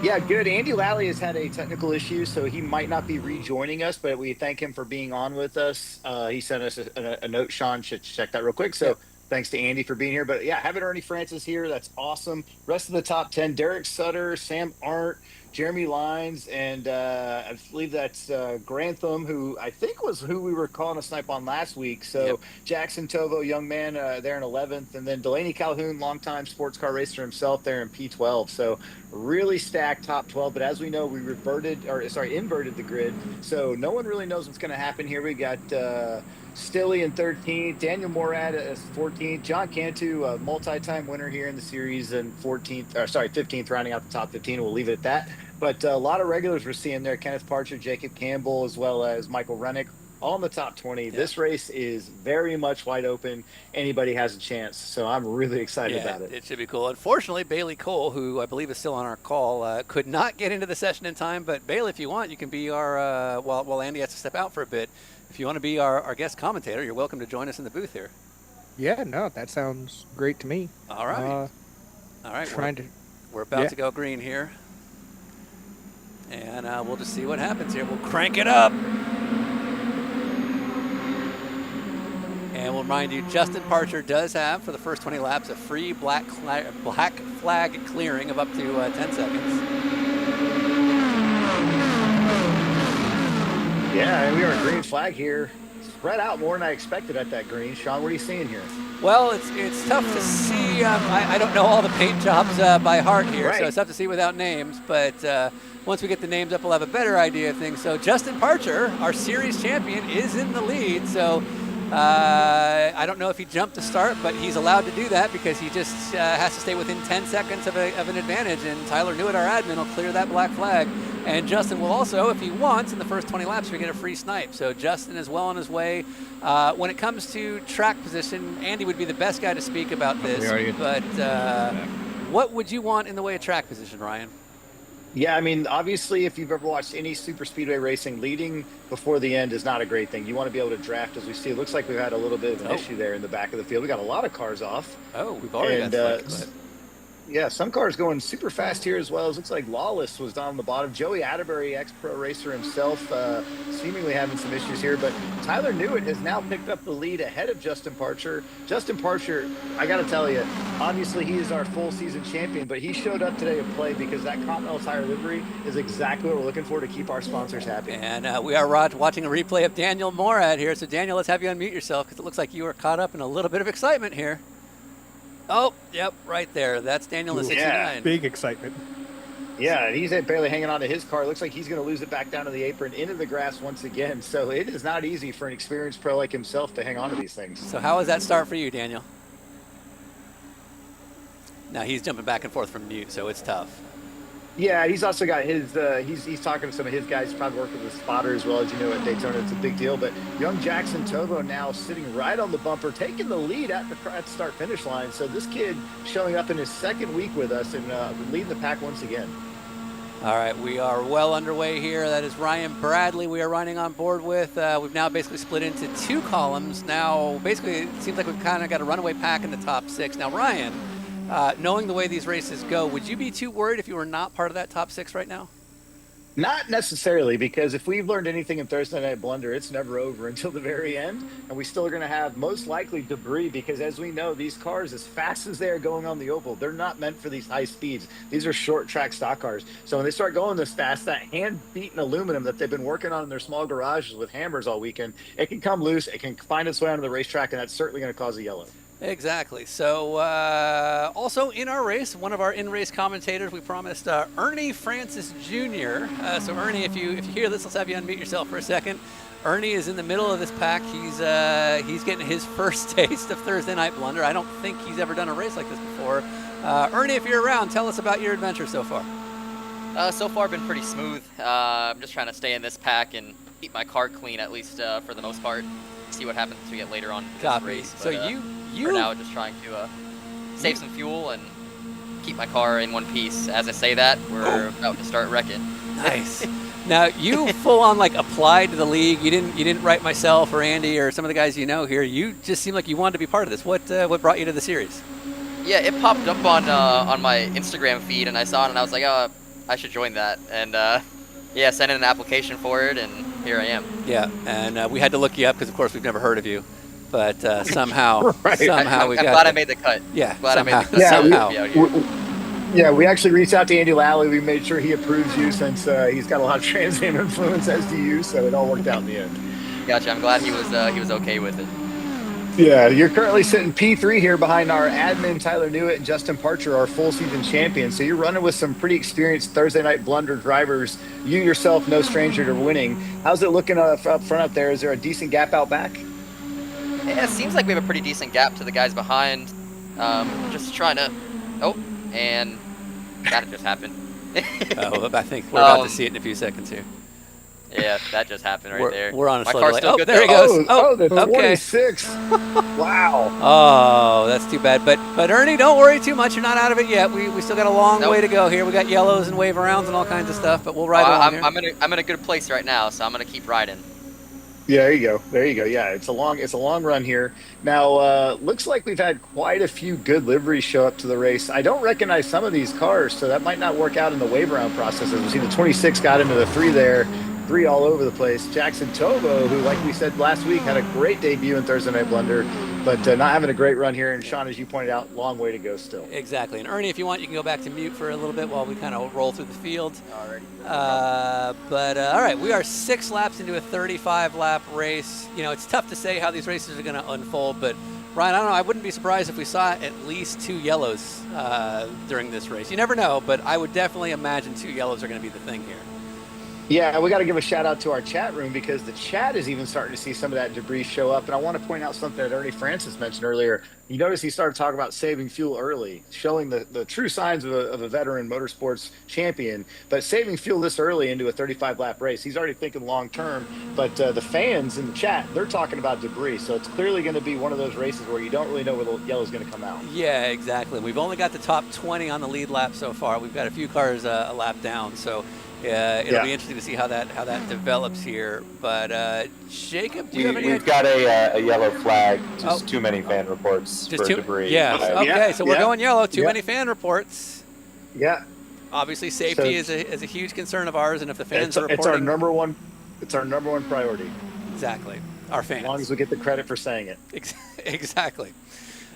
Yeah, good. Andy Lally has had a technical issue, so he might not be rejoining us, but we thank him for being on with us. He sent us a note. Sean should check that real quick. So thanks to Andy for being here. But yeah, having Ernie Francis here, that's awesome. Rest of the top 10, Derek Sutter, Sam Arndt, Jeremy Lines, and I believe that's Grantham, who I think was who we were calling a snipe on last week. So Jackson Tovo, young man, there in 11th, and then Delaney Calhoun, longtime sports car racer himself, there in P12. So really stacked top 12. But as we know, we inverted the grid. So no one really knows what's going to happen here. We got Stilley in 13th, Daniel Morad as 14th, John Cantu, a multi-time winner here in the series, and 15th, rounding out the top 15. We'll leave it at that. But a lot of regulars we're seeing there: Kenneth Parcher, Jacob Campbell, as well as Michael Rennick. all in the top 20. This race is very much wide open. Anybody has a chance. So I'm really excited about it. It should be cool. Unfortunately, Bailey Cole, who I believe is still on our call, could not get into the session in time. But Bailey, if you want, you can be our, while Andy has to step out for a bit, if you want to be our guest commentator, you're welcome to join us in the booth here. Yeah, no, that sounds great to me. All right. All right. We're about to go green here. And we'll just see what happens here. We'll crank it up. And we'll remind you, Justin Parcher does have, for the first 20 laps, a free black flag clearing of up to 10 seconds. Yeah, and we are a green flag here. Spread out more than I expected at that green. Sean, what are you seeing here? Well, it's tough to see. I don't know all the paint jobs by heart here, so it's tough to see without names. But once we get the names up, we'll have a better idea of things. So Justin Parcher, our series champion, is in the lead. So I don't know if he jumped to start, but he's allowed to do that because he just has to stay within 10 seconds of an advantage. And Tyler Newitt, our admin, will clear that black flag. And Justin will also, if he wants, in the first 20 laps, we get a free snipe. So Justin is well on his way. When it comes to track position, Andy would be the best guy to speak about this. But what would you want in the way of track position, Ryan? Yeah, I mean, obviously, if you've ever watched any super speedway racing, leading before the end is not a great thing. You want to be able to draft, as we see. It looks like we've had a little bit of an issue there in the back of the field. We got a lot of cars off. Oh, we've already got yeah, some cars going super fast here as well. It looks like Lawless was down the bottom. Joey Atterbury, ex-pro racer himself, seemingly having some issues here. But Tyler Newitt has now picked up the lead ahead of Justin Parcher. Justin Parcher, I got to tell you, obviously he is our full season champion, but he showed up today to play because that Continental Tire livery is exactly what we're looking for to keep our sponsors happy. And we are watching a replay of Daniel Morad here. So Daniel, let's have you unmute yourself because it looks like you are caught up in a little bit of excitement here. Oh, yep, right there. That's Daniel in 69. Yeah, big excitement. Yeah, he's barely hanging on to his car. Looks like he's going to lose it back down to the apron, into the grass once again. So it is not easy for an experienced pro like himself to hang on to these things. So how was that start for you, Daniel? Now he's jumping back and forth from mute, so it's tough. Yeah, he's also got his, he's talking to some of his guys, probably working with spotter as well. As you know, at Daytona, it's a big deal. But young Jackson Tovo now sitting right on the bumper, taking the lead at the start-finish line. So this kid showing up in his second week with us and leading the pack once again. All right, we are well underway here. That is Ryan Bradley we are running on board with. We've now basically split into two columns. Now, basically, it seems like we've kind of got a runaway pack in the top six. Now, Ryan, knowing the way these races go, would you be too worried if you were not part of that top six right now? Not necessarily, because if we've learned anything in Thursday Night Blunder, it's never over until the very end, and we still are going to have most likely debris because, as we know, these cars, as fast as they are going on the oval, they're not meant for these high speeds. These are short track stock cars. So when they start going this fast, that hand-beaten aluminum that they've been working on in their small garages with hammers all weekend, it can come loose, it can find its way onto the racetrack, and that's certainly going to cause a yellow. Exactly. So also in our race, one of our in-race commentators, we promised Ernie Francis Jr. So Ernie, if you hear this, let's have you unmute yourself for a second. Ernie is in the middle of this pack. He's getting his first taste of Thursday Night Blunder. I don't think he's ever done a race like this before. Ernie, if you're around, tell us about your adventure so far. So far, been pretty smooth. I'm just trying to stay in this pack and keep my car clean, at least for the most part. See what happens as we get later on in this race. But, so you for now, just trying to save some fuel and keep my car in one piece. As I say that, we're about to start wrecking. Nice. Now you full on like applied to the league. You didn't write myself or Andy or some of the guys you know here. You just seemed like you wanted to be part of this. What brought you to the series? Yeah, it popped up on my Instagram feed, and I saw it, and I was like, oh, I should join that. And yeah, sent in an application for it, and here I am. Yeah, and we had to look you up because, of course, we've never heard of you. But somehow, right. somehow we I'm got glad I made the cut. Yeah, glad somehow. I made the cut. Yeah, somehow. we actually reached out to Andy Lally. We made sure he approves you since he's got a lot of Trans Am influence, as do you, so it all worked out in the end. Gotcha. I'm glad he was okay with it. Yeah, you're currently sitting P3 here behind our admin Tyler Newitt and Justin Parcher, our full season champions. So you're running with some pretty experienced Thursday Night Blunder drivers. You yourself, no stranger to winning. How's it looking up front up there? Is there a decent gap out back? Yeah, it seems like we have a pretty decent gap to the guys behind. Just trying to... Oh, and that just happened. I think we're about to see it in a few seconds here. Yeah, that just happened right there. We're on a My slow car's delay. still Oh, good, there he though. goes. Oh, the okay. 26. Wow. Oh, that's too bad. But Ernie, don't worry too much. You're not out of it yet. We still got a long way to go here. We got yellows and wave arounds and all kinds of stuff, but we'll ride along here. I'm in a good place right now, so I'm gonna keep riding. Yeah, there you go. There you go. Yeah, it's a long run here. Now, looks like we've had quite a few good liveries show up to the race. I don't recognize some of these cars, so that might not work out in the wave round process. As we see, the 26 got into the 3 there, 3 all over the place. Jackson Tovo, who, like we said last week, had a great debut in Thursday Night Blunder, but not having a great run here. And Sean, as you pointed out, long way to go still. Exactly. And Ernie, if you want, you can go back to mute for a little bit while we kind of roll through the field. Alrighty. All right, we are 6 laps into a 35-lap race. You know, it's tough to say how these races are going to unfold, but Ryan, I don't know. I wouldn't be surprised if we saw at least 2 yellows during this race. You never know, but I would definitely imagine 2 yellows are going to be the thing here. Yeah, we got to give a shout out to our chat room because the chat is even starting to see some of that debris show up. And I want to point out something that Ernie Francis mentioned earlier. You notice he started talking about saving fuel early, showing the true signs of a veteran motorsports champion. But saving fuel this early into a 35-lap race, he's already thinking long term. But the fans in the chat, they're talking about debris. So it's clearly going to be one of those races where you don't really know where the yellow is going to come out. Yeah, exactly. We've only got the top 20 on the lead lap so far. We've got a few cars a lap down. So it'll be interesting to see how that develops here. But Jacob, do you have any? We've got a yellow flag. Just too many fan reports for debris. Yeah. Okay. So we're going yellow. Too many fan reports. Yeah. Obviously, safety is a huge concern of ours, and if the fans are reporting, it's our number one. It's our number one priority. Exactly. Our fans. As long as we get the credit for saying it. Exactly.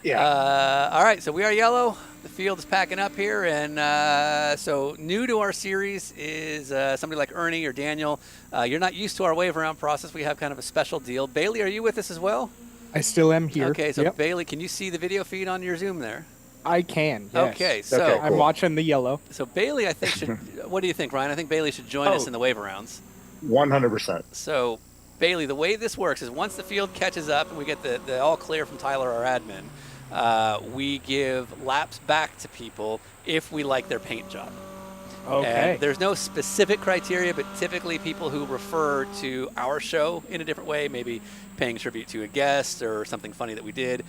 Yeah. All right, so we are yellow. The field is packing up here, and so new to our series is somebody like Ernie or Daniel. You're not used to our wave around process. We have kind of a special deal. Bailey, are you with us as well? I still am here. Okay, so yep. Bailey, can you see the video feed on your Zoom there? I can, yes. Okay, so I'm watching the yellow. So Bailey, I think, should. What do you think, Ryan? I think Bailey should join us in the wave arounds. 100%. So, Bailey, the way this works is once the field catches up and we get the all clear from Tyler, our admin, we give laps back to people if we like their paint job. Okay. And there's no specific criteria, but typically people who refer to our show in a different way, maybe paying tribute to a guest or something funny that we did,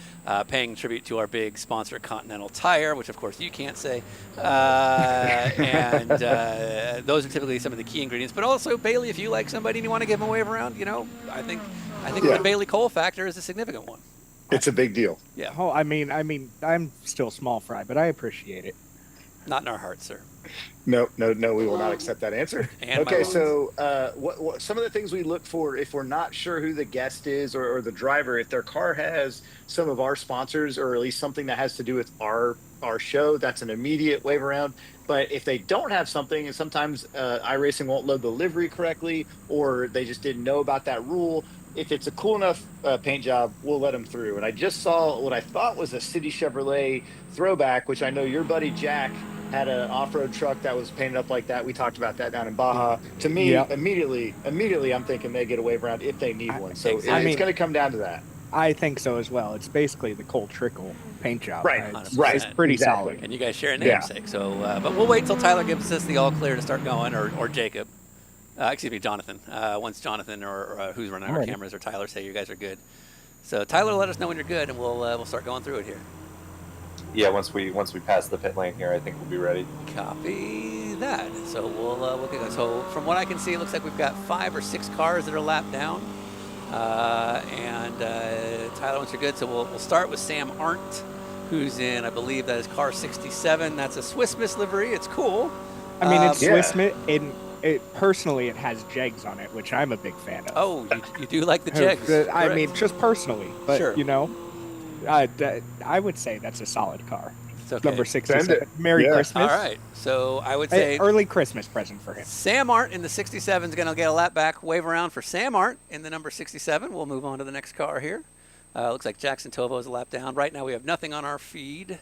paying tribute to our big sponsor, Continental Tire, which of course you can't say. And those are typically some of the key ingredients. But also, Bailey, if you like somebody and you want to give them a wave around, you know, I think the Bailey Cole factor is a significant one. It's a big deal. Yeah. Oh, I mean, I'm still small fry, but I appreciate it. Not in our hearts, sir. No, we will not accept that answer. Okay, so what some of the things we look for if we're not sure who the guest is or the driver, if their car has some of our sponsors or at least something that has to do with our show, that's an immediate wave around. But if they don't have something, and sometimes iRacing won't load the livery correctly, or they just didn't know about that rule, if it's a cool enough paint job, we'll let them through. And I just saw what I thought was a City Chevrolet throwback, which I know your buddy Jack had an off-road truck that was painted up like that. We talked about that down in Baja. To me, immediately, I'm thinking they get a wave around if they need one. So it's going to come down to that. I think so as well. It's basically the Cole Trickle paint job. Right. It's pretty solid. And you guys share a namesake. So, but we'll wait till Tyler gives us the all clear to start going, or Jacob. Excuse me, Jonathan. Once Jonathan or who's running our cameras or Tyler say you guys are good. So Tyler, let us know when you're good, and we'll start going through it here. Yeah, once we pass the pit lane here, I think we'll be ready. Copy that. So we'll get going. So from what I can see, it looks like we've got 5 or 6 cars that are lapped down. And Tyler, once you're good, so we'll start with Sam Arndt, who's in, I believe that is car 67. That's a Swiss Miss livery. It's cool. I mean, it's Swiss Miss. Personally, it has jegs on it, which I'm a big fan of. Oh, you do like the jegs? I mean, just personally, but sure. You know, I would say that's a solid car. It's okay. Number 67. Merry Christmas. All right. So I would say early Christmas present for him. Sam Arndt in the 67 is going to get a lap back. Wave around for Sam Arndt in the number 67. We'll move on to the next car here. Looks like Jackson Tovo is a lap down. Right now we have nothing on our feed,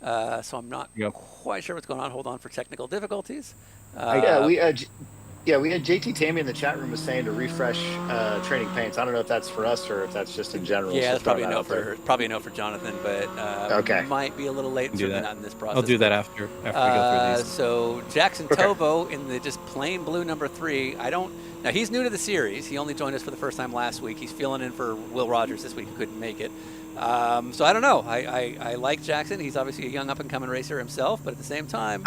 so I'm not quite sure what's going on. Hold on for technical difficulties. Yeah, we had JT Tammy in the chat room was saying to refresh training paints. I don't know if that's for us or if that's just in general. Yeah, so that's probably a no for Jonathan, but Okay. might be a little late. Do Certainly that. not in this process. I'll do that after we go through these. So Jackson Tovo in the just plain blue number 3. Now he's new to the series. He only joined us for the first time last week. He's filling in for Will Rogers this week, who couldn't make it. So I don't know. I like Jackson. He's obviously a young up-and-coming racer himself, but at the same time,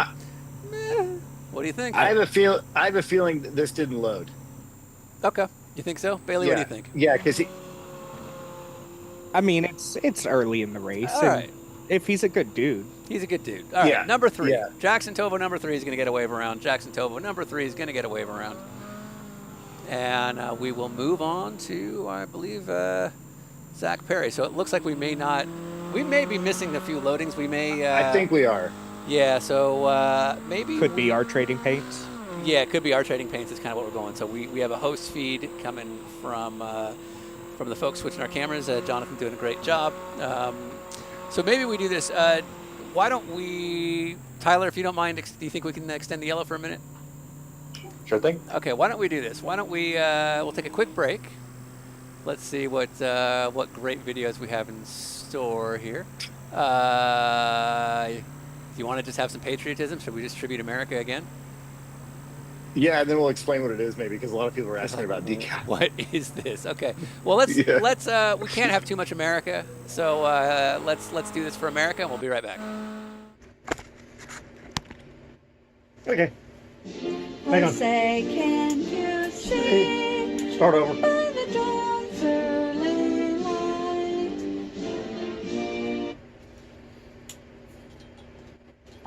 what do you think? I have a feeling that this didn't load. Okay. You think so? Bailey, what do you think? Yeah, because I mean, it's early in the race. All and right. If he's a good dude. He's a good dude. All right, Yeah. number 3. Yeah. Jackson Tovo, number 3, is going to get a wave around. Jackson Tovo, number 3, is going to get a wave around. And we will move on to, I believe, Zach Perry. So it looks like we may be missing a few loadings. We may. I think we are. Yeah, so maybe. Could be our trading paints. Yeah, it could be our trading paints. Is kind of what we're going. So we have a host feed coming from the folks switching our cameras. Jonathan doing a great job. So maybe we do this. Why don't we, Tyler, if you don't mind, do you think we can extend the yellow for a minute? Sure thing. Okay, why don't we do this? Why don't we, we'll take a quick break. Let's see what great videos we have in store here. Do you want to just have some patriotism? Should we just tribute America again? Yeah, and then we'll explain what it is maybe because a lot of people are asking about decal. What is this? Okay. Well, let's we can't have too much America, so let's do this for America, and we'll be right back. Okay. Hang on. Say, can you see? Start over. By the dawn's early light.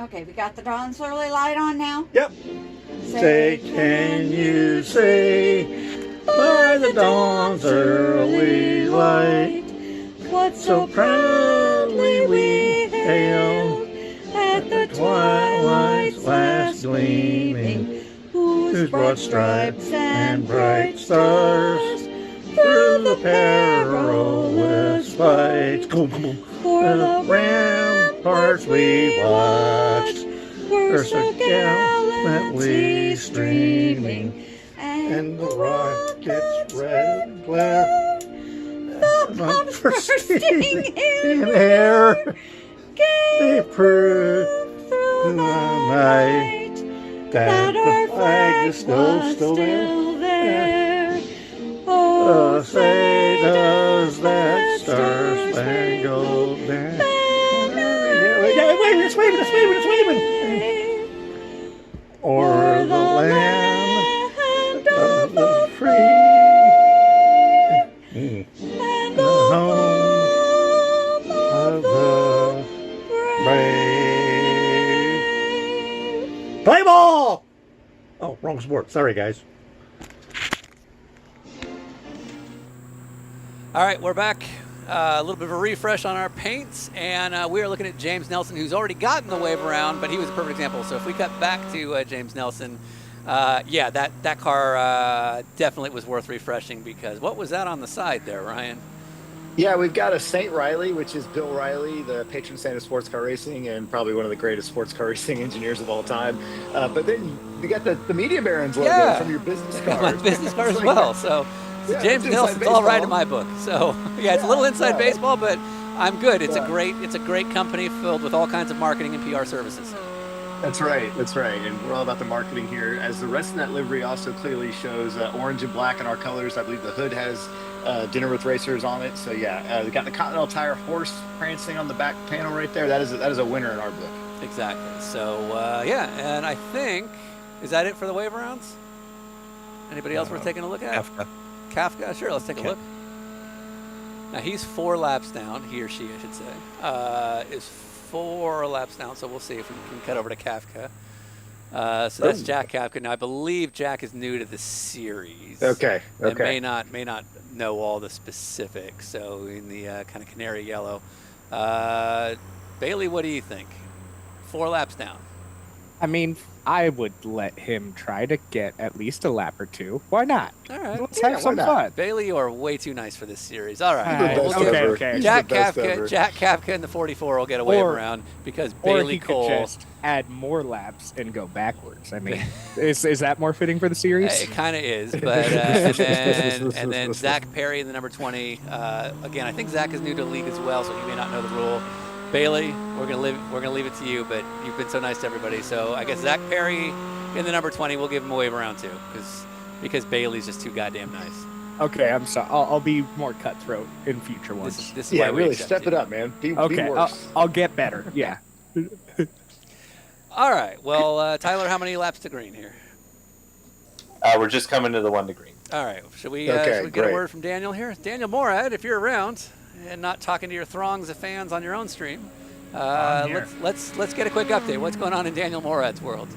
Okay, we got the dawn's early light on now? Yep. Say, can you see? By the dawn's early light, what so proudly we hailed at the twilight's last gleaming, whose broad stripes and bright stars through the perilous fight for the ramparts we watched were so gallantly streaming, and the rockets' red glare, the bombs bursting in air, gave proof through the night that our flag is still there. Oh, say does that star-spangled banner it's waving, o'er the land of the free, and the home of the brave. Play ball! Oh, wrong sport. Sorry, guys. All right, we're back. A little bit of a refresh on our paints, and we are looking at James Nelson, who's already gotten the wave around, but he was a perfect example. So if we cut back to James Nelson, yeah, that car definitely was worth refreshing, because what was that on the side there, Ryan? Yeah, we've got a St. Riley, which is Bill Riley, the patron saint of sports car racing and probably one of the greatest sports car racing engineers of all time. But then you got the Media Barons logo from your business car. My business car as well, so James Nelson's all right in my book. So yeah, it's a little inside baseball, but I'm good. It's a great company filled with all kinds of marketing and PR services. That's right. And we're all about the marketing here, as the rest of that livery also clearly shows orange and black in our colors. I believe the hood has Dinner with Racers on it. So yeah, we got the Continental Tire horse prancing on the back panel right there. That is a winner in our book. Exactly. So yeah, and I think, is that it for the wave rounds? Anybody else worth taking a look at? Kafka, sure, let's take a look. Now he's 4 laps down, he or she I should say, is 4 laps down, so we'll see if we can cut over to Kafka. So that's Jack Kafka. Now I believe Jack is new to the series. Okay. And may not know all the specifics, so in the kind of canary yellow. Bailey, what do you think? 4 laps down. I mean, I would let him try to get at least a lap or two. Why not? All right. Let's have some fun. Bailey, you are way too nice for this series. All right. Okay. Jack Kafka in the 44 will get a wave around because Bailey Cole. Could just add more laps and go backwards. I mean, is that more fitting for the series? It kind of is, but and then Zach Perry in the number 20. Again, I think Zach is new to the league as well, so he may not know the rule. Bailey, we're gonna leave it to you, but you've been so nice to everybody. So I guess Zach Perry in the number 20, we'll give him a wave around too, because Bailey's just too goddamn nice. Okay, I'm sorry. I'll be more cutthroat in future ones. This is why really step it up, man. Be worse. I'll get better. Yeah. All right. Well, Tyler, how many laps to green here? We're just coming to the 1 to green. All right. Should we get a word from Daniel here? Daniel Morad, if you're around and not talking to your throngs of fans on your own stream, let's get a quick update. What's going on in Daniel Morad's world?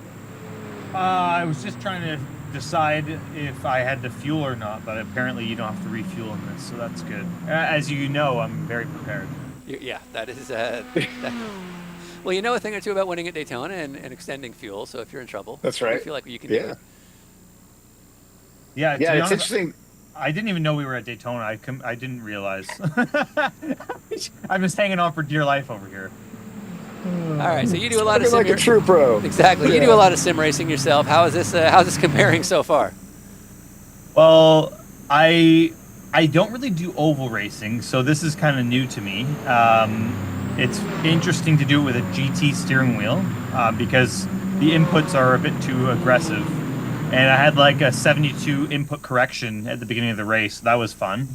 I was just trying to decide if I had to fuel or not, but apparently you don't have to refuel in this, so that's good. As you know, I'm very prepared. Yeah, that is. Well, you know a thing or two about winning at Daytona and extending fuel, so if you're in trouble, that's right. I feel like you can do it. Yeah, it's honest, interesting. I didn't even know we were at Daytona. I didn't realize. I'm just hanging on for dear life over here. All right, so you do a lot of like a true pro. Exactly. You do a lot of sim racing yourself. How's this comparing so far? Well, I don't really do oval racing, so this is kind of new to me. It's interesting to do it with a GT steering wheel because the inputs are a bit too aggressive. And I had like a 72 input correction at the beginning of the race. That was fun.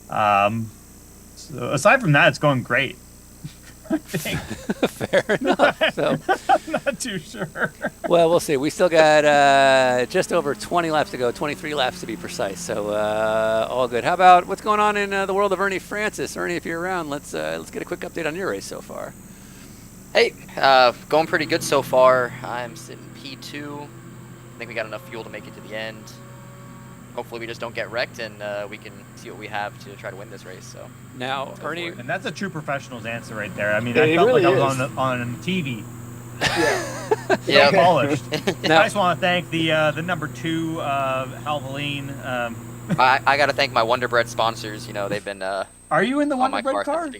So aside from that, it's going great. I think. Fair enough. So I'm not too sure. Well, we'll see. We still got just over 20 laps to go, 23 laps to be precise. So all good. How about what's going on in the world of Ernie Francis? Ernie, if you're around, let's get a quick update on your race so far. Hey, going pretty good so far. I'm sitting P2. I think we got enough fuel to make it to the end. Hopefully we just don't get wrecked and we can see what we have to try to win this race. So now, Ernie, and that's a true professional's answer right there. I mean, I felt like I was on TV. Yeah, polished. I just want to thank the number 2 Halvaline. I got to thank my Wonder Bread sponsors. You know, they've been. Are you in the Wonder Bread car?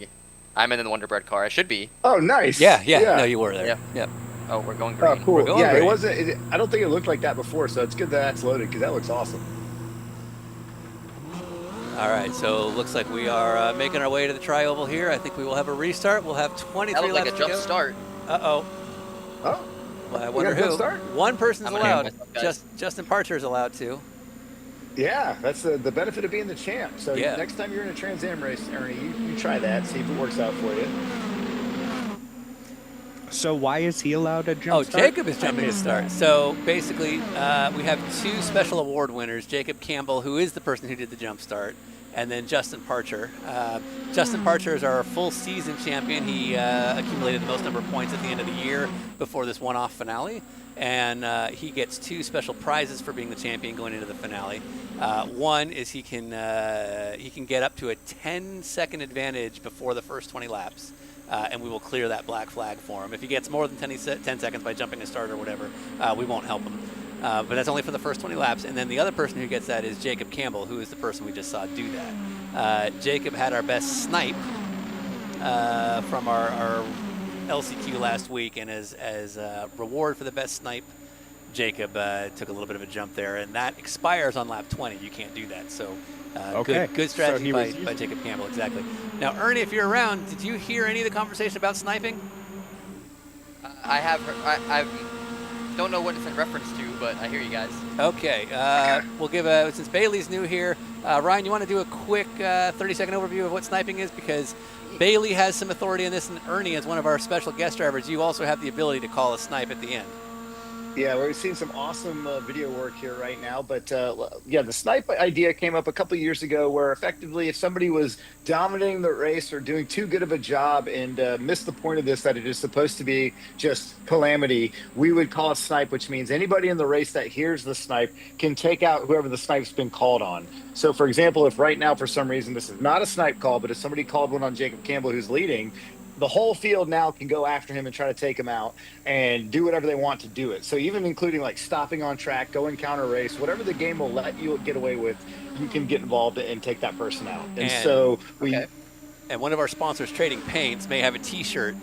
I'm in the Wonder Bread car. I should be. Oh, nice. Yeah. No, you were there. Yeah. Oh, we're going green. Oh, cool. Green. It wasn't. I don't think it looked like that before, so it's good that that's loaded because that looks awesome. All right, so looks like we are making our way to the tri-oval here. I think we will have a restart. We'll have 23 that looked laps like a jump start. Uh-oh. Oh. Well, I wonder who. One person's allowed. Justin Parcher is allowed to. Yeah, that's the benefit of being the champ. So yeah. Next time you're in a Trans Am race, Ernie, you try that, see if it works out for you. So why is he allowed a jump start? Jacob is jumping to start. So basically, we have 2 special award winners, Jacob Campbell, who is the person who did the jump start, and then Justin Parcher. Justin Parcher is our full season champion. He accumulated the most number of points at the end of the year before this one-off finale, and he gets 2 special prizes for being the champion going into the finale. One is he can get up to a 10-second advantage before the first 20 laps. And we will clear that black flag for him. If he gets more than 10 seconds by jumping a start or whatever, we won't help him. But that's only for the first 20 laps. And then the other person who gets that is Jacob Campbell, who is the person we just saw do that. Jacob had our best snipe from our LCQ last week, and as reward for the best snipe, Jacob took a little bit of a jump there, and that expires on lap 20. You can't do that. So good strategy by Jacob Campbell, exactly. Now, Ernie, if you're around, did you hear any of the conversation about sniping? I have heard, I don't know what it's in reference to, but I hear you guys. Okay, we'll give since Bailey's new here, Ryan, you want to do a quick 30-second overview of what sniping is? Because Bailey has some authority in this, and Ernie, as one of our special guest drivers, you also have the ability to call a snipe at the end. Yeah, we're seeing some awesome video work here right now. But yeah, the snipe idea came up a couple of years ago where effectively if somebody was dominating the race or doing too good of a job and missed the point of this, that it is supposed to be just calamity, we would call it snipe, which means anybody in the race that hears the snipe can take out whoever the snipe's been called on. So, for example, if right now for some reason this is not a snipe call, but if somebody called one on Jacob Campbell who's leading, the whole field now can go after him and try to take him out and do whatever they want to do it. So even including like stopping on track, going counter race, whatever the game will let you get away with, you can get involved and take that person out. And so and one of our sponsors, Trading Paints, may have a T-shirt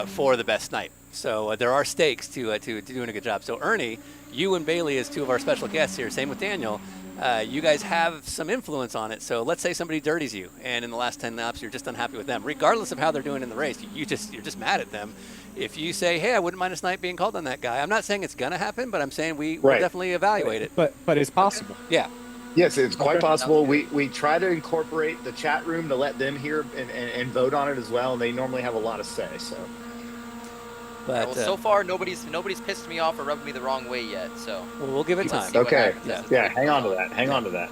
for the best snipe. So there are stakes to doing a good job. So Ernie, you and Bailey as two of our special guests here, same with Daniel, you guys have some influence on it. So let's say somebody dirties you, and in the last 10 laps you're just unhappy with them, regardless of how they're doing in the race. You're just mad at them. If you say, hey, I wouldn't mind a snipe being called on that guy, I'm not saying it's gonna happen, but I'm saying we'll definitely evaluate it. But it's possible. Yeah. Yes, it's quite possible. We try to incorporate the chat room to let them hear and vote on it as well, and they normally have a lot of say. So, but well, so far nobody's pissed me off or rubbed me the wrong way yet. So we'll give it time. Okay. Yeah. Hang on to that. Hang on to that.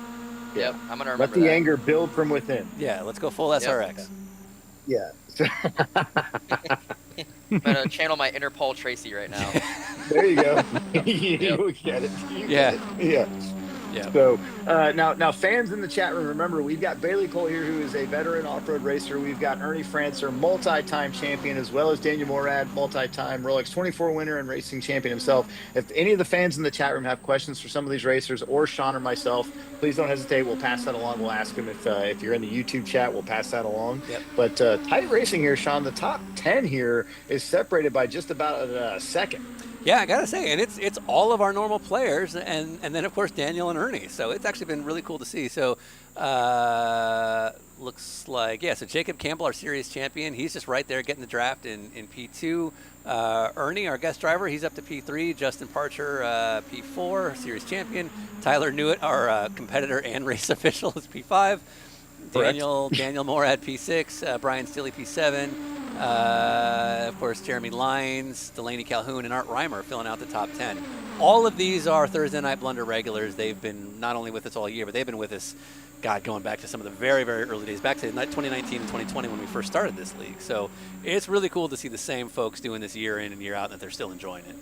Yep. I'm gonna remember let the anger build from within. Yeah. Let's go full SRX. Yeah. I'm gonna channel my inner Paul Tracy right now. There you go. You get it. Yeah. So now fans in the chat room, remember we've got Bailey Cole here, who is a veteran off-road racer. We've got Ernie Francis, multi-time champion, as well as Daniel Morad, multi-time Rolex 24 winner and racing champion himself. If any of the fans in the chat room have questions for some of these racers, or Sean or myself, please don't hesitate. We'll pass that along. We'll ask them if you're in the YouTube chat. We'll pass that along. Yep. But tight racing here, Sean. The top 10 here is separated by just about a second. Yeah, I gotta say, and it's all of our normal players, and then of course Daniel and Ernie. So it's actually been really cool to see. So looks like so Jacob Campbell, our series champion, he's just right there getting the draft in P2. Ernie, our guest driver, he's up to P3. Justin Parcher, P4, series champion. Tyler Newitt, our competitor and race official, is P5. Daniel Morad, P6. Brian Stilley, P7. Of course, Jeremy Lyons, Delaney Calhoun, and Art Reimer filling out the top 10. All of these are Thursday Night Blunder regulars. They've been not only with us all year, but they've been with us, going back to some of the very, very early days, back to 2019 and 2020 when we first started this league. So it's really cool to see the same folks doing this year in and year out, and that they're still enjoying it.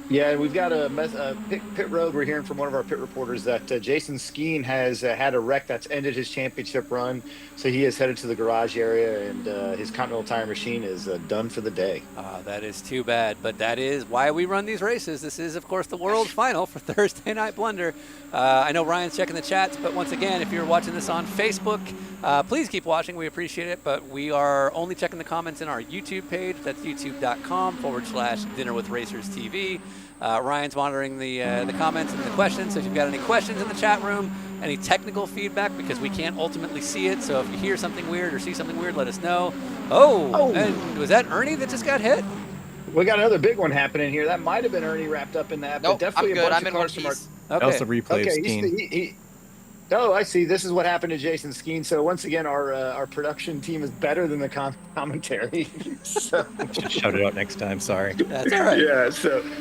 Yeah, we've got a pit road. We're hearing from one of our pit reporters that Jason Skeen has had a wreck that's ended his championship run. So he is headed to the garage area, and his Continental Tire machine is done for the day. That is too bad, but that is why we run these races. This is, of course, the World Final for Thursday Night Blunder. I know Ryan's checking the chats, but once again, if you're watching this on Facebook, please keep watching. We appreciate it, but we are only checking the comments in our YouTube page. That's youtube.com/dinnerwithracerstv. Ryan's monitoring the comments and the questions. So if you've got any questions in the chat room, any technical feedback, because we can't ultimately see it. So if you hear something weird or see something weird, let us know. And was that Ernie that just got hit? We got another big one happening here. That might have been Ernie wrapped up in that. Nope, but definitely I'm good. A I'm bunch in of one cars from our... piece. That was the replay of Skeen. Oh, I see. This is what happened to Jason Skeen. So once again, our production team is better than the commentary. So Should shout it out next time. Sorry. That's all right.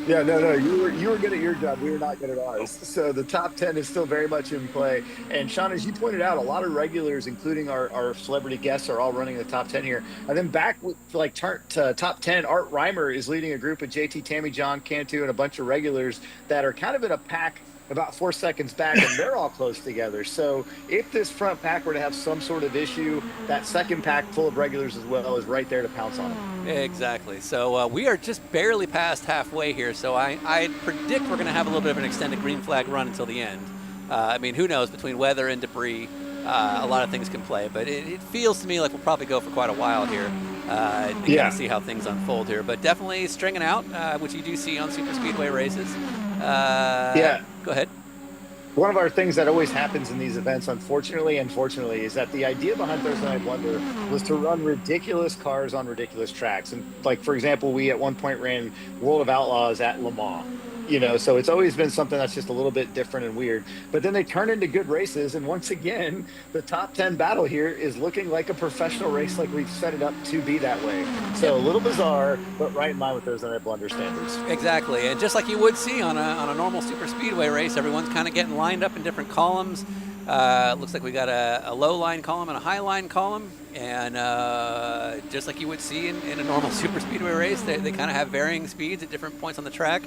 No. You were good at your job. We were not good at ours. So the top 10 is still very much in play. And Sean, as you pointed out, a lot of regulars, including our celebrity guests, are all running the top 10 here. And then back with top 10, Art Reimer is leading a group of JT, Tammy, John, Cantu, and a bunch of regulars that are kind of in a pack about 4 seconds back, and they're all close together. So if this front pack were to have some sort of issue, that second pack full of regulars as well is right there to pounce on them. Exactly. So we are just barely past halfway here. So I predict we're going to have a little bit of an extended green flag run until the end. I mean, who knows? Between weather and debris, a lot of things can play. But it feels to me like we'll probably go for quite a while here. And kind of see how things unfold here. But definitely stringing out, which you do see on super speedway races. Go ahead. One of our things that always happens in these events, unfortunately and fortunately, is that the idea behind Thursday Night Blunder was to run ridiculous cars on ridiculous tracks. And like, for example, we at one point ran World of Outlaws at Le Mans. So it's always been something that's just a little bit different and weird. But then they turn into good races, and once again, the top 10 battle here is looking like a professional race, like we've set it up to be that way. So a little bizarre, but right in line with Thursday Night Blunder standards. Exactly, and just like you would see on a normal super speedway race, everyone's kind of getting lined up in different columns. Looks like we got a low line column and a high line column, and just like you would see in a normal super speedway race, they kind of have varying speeds at different points on the track.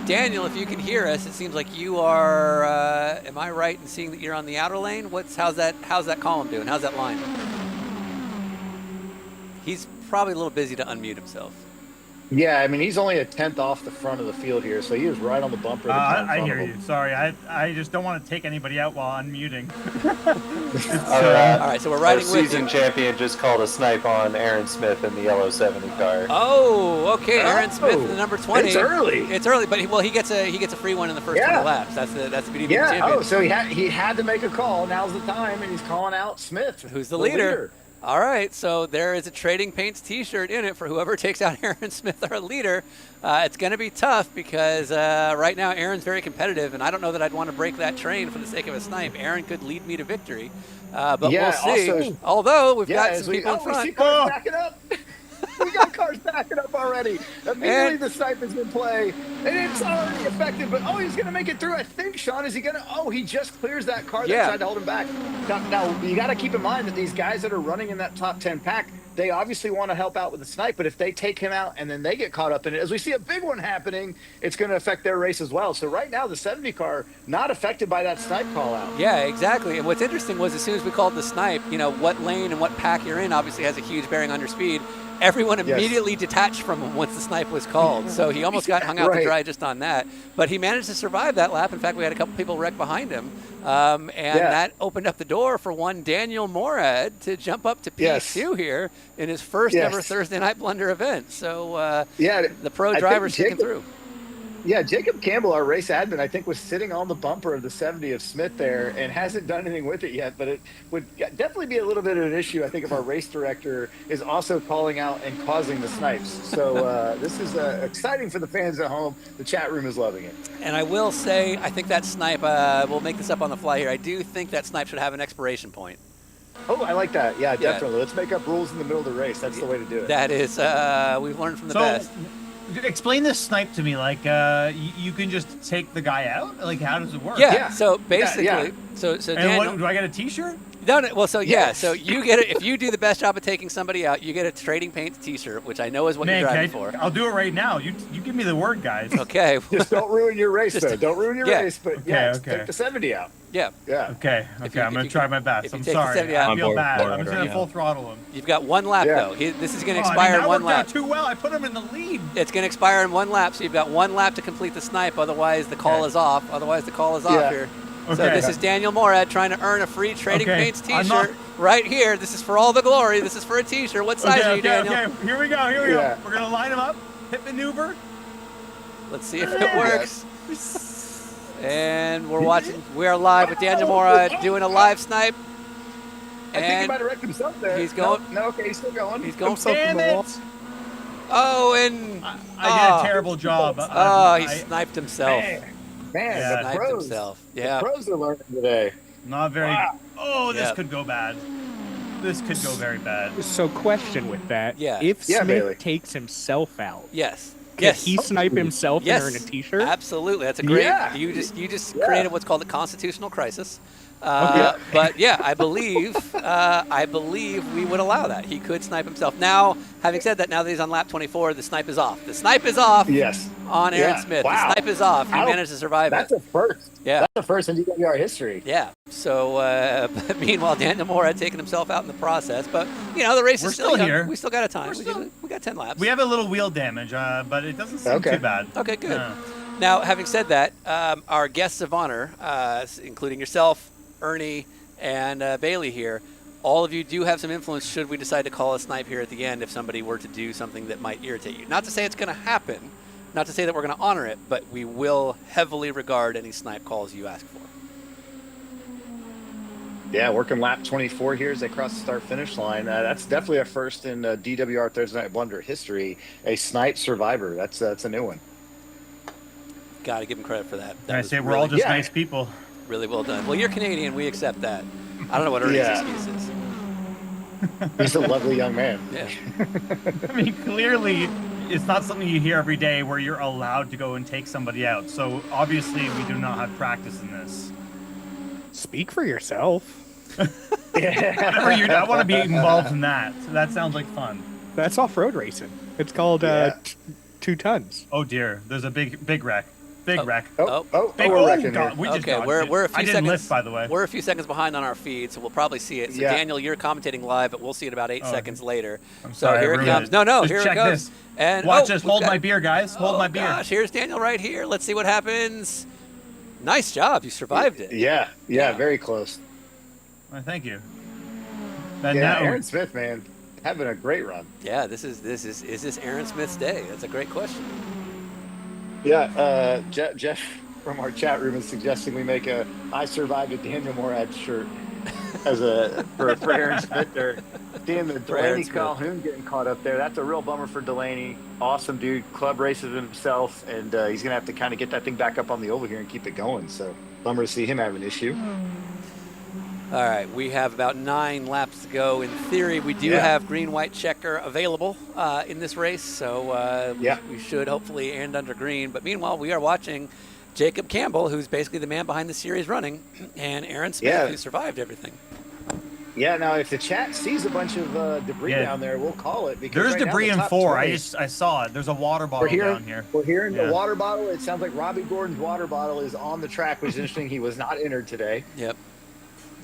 Daniel, if you can hear us, it seems like you are. Am I right in seeing that you're on the outer lane? How's that column doing? How's that line? He's probably a little busy to unmute himself. Yeah, I mean, he's only a 10th off the front of the field here, so he was right on the bumper. Of the car in I front hear of you. him. Sorry, I just don't want to take anybody out while unmuting. All right, so we're riding Our with season you. champion just called a snipe on Aaron Smith in the yellow 70 car. Oh, okay. Aaron Smith, the number 20. It's early. It's early, but he gets a free one in the first 20 laps. That's the beauty of being Yeah. champion. Oh, so he had to make a call. Now's the time, and he's calling out Smith, who's the leader. All right, so there is a Trading Paints T-shirt in it for whoever takes out Aaron Smith, our leader. It's going to be tough because right now Aaron's very competitive, and I don't know that I'd want to break that train for the sake of a snipe. Aaron could lead me to victory, but we'll see. Also, although we've got some people in we front. see cars backing up. We got cars backing up already. Immediately the snipe is in play, and it's already effective. But he's going to make it through. I think, Sean, is he going to? He just clears that car that tried to hold him back. Now you got to keep in mind that these guys that are running in that top 10 pack, they obviously want to help out with the snipe. But if they take him out and then they get caught up in it, as we see a big one happening, it's going to affect their race as well. So right now, the 70 car not affected by that snipe call out. Yeah, exactly. And what's interesting was as soon as we called the snipe, what lane and what pack you're in obviously has a huge bearing on your speed. Everyone immediately detached from him once the snipe was called. So he almost got hung out to dry just on that. But he managed to survive that lap. In fact, we had a couple people wreck behind him. That opened up the door for one Daniel Morad to jump up to P2 here in his first ever Thursday Night Blunder event. So the pro driver's sticking through. Yeah, Jacob Campbell, our race admin, I think was sitting on the bumper of the 70 of Smith there and hasn't done anything with it yet, but it would definitely be a little bit of an issue, I think, if our race director is also calling out and causing the snipes. So this is exciting for the fans at home. The chat room is loving it. And I will say, I think that snipe, we'll make this up on the fly here, I do think that snipe should have an expiration point. Oh, I like that. Yeah, definitely. Let's make up rules in the middle of the race. That's the way to do it. That is, we've learned from the best. Explain this snipe to me. Like, you can just take the guy out. Like, how does it work? Yeah. So basically, so and Daniel, do I get a T-shirt? No. Well, so so you get it if you do the best job of taking somebody out. You get a Trading Paints T-shirt, which I know is what you're driving for. I'll do it right now. You give me the word, guys. Okay. Just don't ruin your race, though. Don't ruin your race. But take the 70 out. Yeah. Okay. I'm gonna try my best. I'm sorry. I feel bad. I'm just gonna full throttle him. You've got one lap though. This is gonna expire in one lap. That worked out too well. I put him in the lead. It's gonna expire in one lap, so you've got one lap to complete the snipe. Otherwise, the call is off. Here. Okay. So this is Daniel Morad trying to earn a free Trading Paints T-shirt right here. This is for all the glory. This is for a T-shirt. What size are you, Daniel? Okay. Here we go. We're gonna line him up. Hit maneuver. Let's see if it works. And we're watching. We are live with Daniel Morad doing a live snipe. I think he might have wrecked himself there. He's going. No, okay, he's still going. He's going from the wall. Oh, and I did a terrible job. He sniped himself. Man, the pros. Yeah. The pros are learning today. Not very. Wow. Oh, this could go bad. This could go very bad. So, question with that: if Smith takes himself out, can he snipe himself and earn a T-shirt? Absolutely. That's a great. You just created what's called a constitutional crisis. But I believe we would allow that. He could snipe himself. Now, having said that, now that he's on lap 24, the snipe is off. The snipe is off. Yes. On Aaron Smith. Wow. The snipe is off. He managed to survive That's it. That's a first. Yeah. That's the first in DWR history. Yeah. So, but meanwhile, Daniel Morad taking himself out in the process. But the race is still here. We still got a time. We got 10 laps. We have a little wheel damage, but it doesn't seem too bad. Okay, good. Now, having said that, our guests of honor, including yourself, Ernie, and Bailey here, all of you do have some influence should we decide to call a snipe here at the end if somebody were to do something that might irritate you. Not to say it's going to happen, not to say that we're going to honor it, but we will heavily regard any snipe calls you ask for. Yeah, working lap 24 here as they cross the start-finish line. That's definitely a first in DWR Thursday Night Blunder history. A snipe survivor. That's a new one. Got to give him credit for that. I say we're all just nice people. Really well done. Well, you're Canadian. We accept that. I don't know what Ernie's excuse is. He's a lovely young man. Yeah. I mean, clearly, it's not something you hear every day where you're allowed to go and take somebody out. So obviously, we do not have practice in this. Speak for yourself. Whatever you, I want to be involved in that. So that sounds like fun. That's off-road racing. It's called 2 tons. Oh dear, there's a big wreck. Big wreck. Big, we're wrecking God, here. we just Okay, got we're a I few didn't seconds. lift, by the way. We're a few seconds behind on our feed, so we'll probably see it. So Yeah. Daniel, you're commentating live, but we'll see it about 8 seconds later. I'm So sorry, I here it ruined comes. it. No, Just here it check goes. this. And Watch this. we've Hold got- my beer, guys. Hold my beer. Gosh, here's Daniel right here. Let's see what happens. Nice job. You survived it. Yeah, very close. Well, thank you. And Yeah, now, Aaron Smith, man, having a great run. Yeah, is this Aaron Smith's day? That's a great question. Yeah, Jeff from our chat room is suggesting we make a "I survived a Daniel Morad" shirt as for Aaron Smith there. Seeing the Delaney Calhoun getting caught up there, that's a real bummer for Delaney. Awesome dude, club races himself, and he's gonna have to kind of get that thing back up on the oval here and keep it going. So bummer to see him have an issue. All right, we have about 9 laps to go. In theory, we do have green-white checker available in this race, so we should hopefully end under green. But meanwhile, we are watching Jacob Campbell, who's basically the man behind the series running, and Aaron Smith, who survived everything. Yeah, now if the chat sees a bunch of debris down there, we'll call it. Because there's right now, debris the in top 4. 20 I saw it. There's a water bottle down here. We're hearing Yeah. the water bottle. It sounds like Robbie Gordon's water bottle is on the track, which is interesting. He was not entered today. Yep.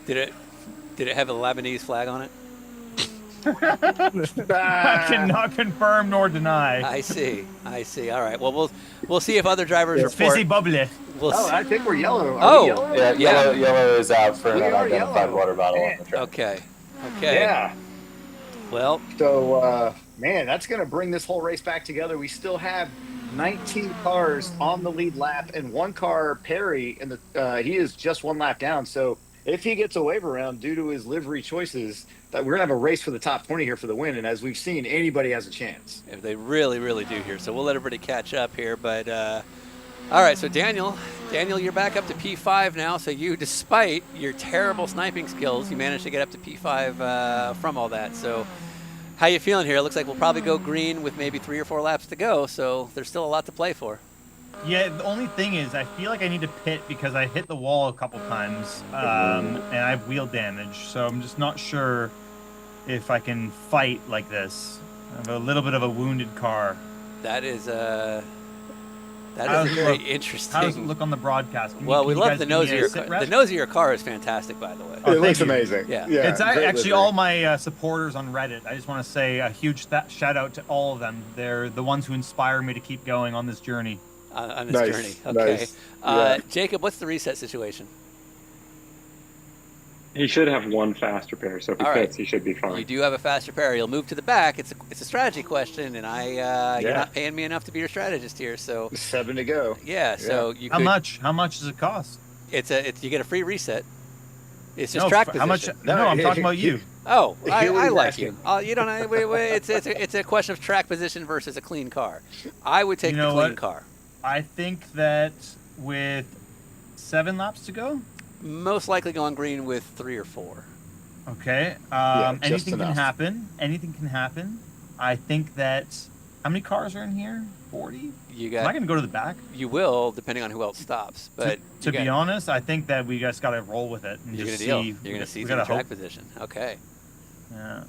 Did it have a Lebanese flag on it? I cannot confirm nor deny. I see. All right. Well, we'll see if other drivers report. Fizzy bubbly. We'll see. I think we're yellow. Are we yellow? Yeah, yellow is out for an We are unidentified yellow. water bottle on the track. Okay. Yeah. Well. So, man, that's going to bring this whole race back together. We still have 19 cars on the lead lap, and one car, Perry, he is just one lap down. So if he gets a wave around due to his livery choices, that we're going to have a race for the top 20 here for the win. And as we've seen, anybody has a chance. If they really, really do here. So we'll let everybody catch up here. But, all right, so Daniel, you're back up to P5 now. So you, despite your terrible sniping skills, you managed to get up to P5 from all that. So how you feeling here? It looks like we'll probably go green with maybe 3 or 4 laps to go. So there's still a lot to play for. Yeah, the only thing is I feel like I need to pit because I hit the wall a couple times and I have wheel damage. So I'm just not sure if I can fight like this. I have a little bit of a wounded car. That is a very interesting. How does it look on the broadcast? We love the nose of your car. The nose of your car is fantastic, by the way. It looks amazing. Yeah. It's actually all my supporters on Reddit. I just want to say a huge shout out to all of them. They're the ones who inspire me to keep going on this journey. On this journey. Okay. Nice. Jacob, what's the reset situation? He should have one faster pair, so if he fits, he should be fine. You do have a faster pair. You'll move to the back. It's a strategy question, and you're not paying me enough to be your strategist here. So 7 to go. Yeah. So you. How much? How much does it cost? You get a free reset. It's just track position. How much? No, I'm talking about you. Oh, I like you. You don't. It's a question of track position versus a clean car. I would take the clean car. I think that with 7 laps to go, most likely going green with 3 or 4. Okay. Anything can happen. Anything can happen. I think that. How many cars are in here? 40. Am I going to go to the back? You will, depending on who else stops. But to be honest, I think that we just got to roll with it and you're just gonna see. You're going to see the track position. Okay. Yeah.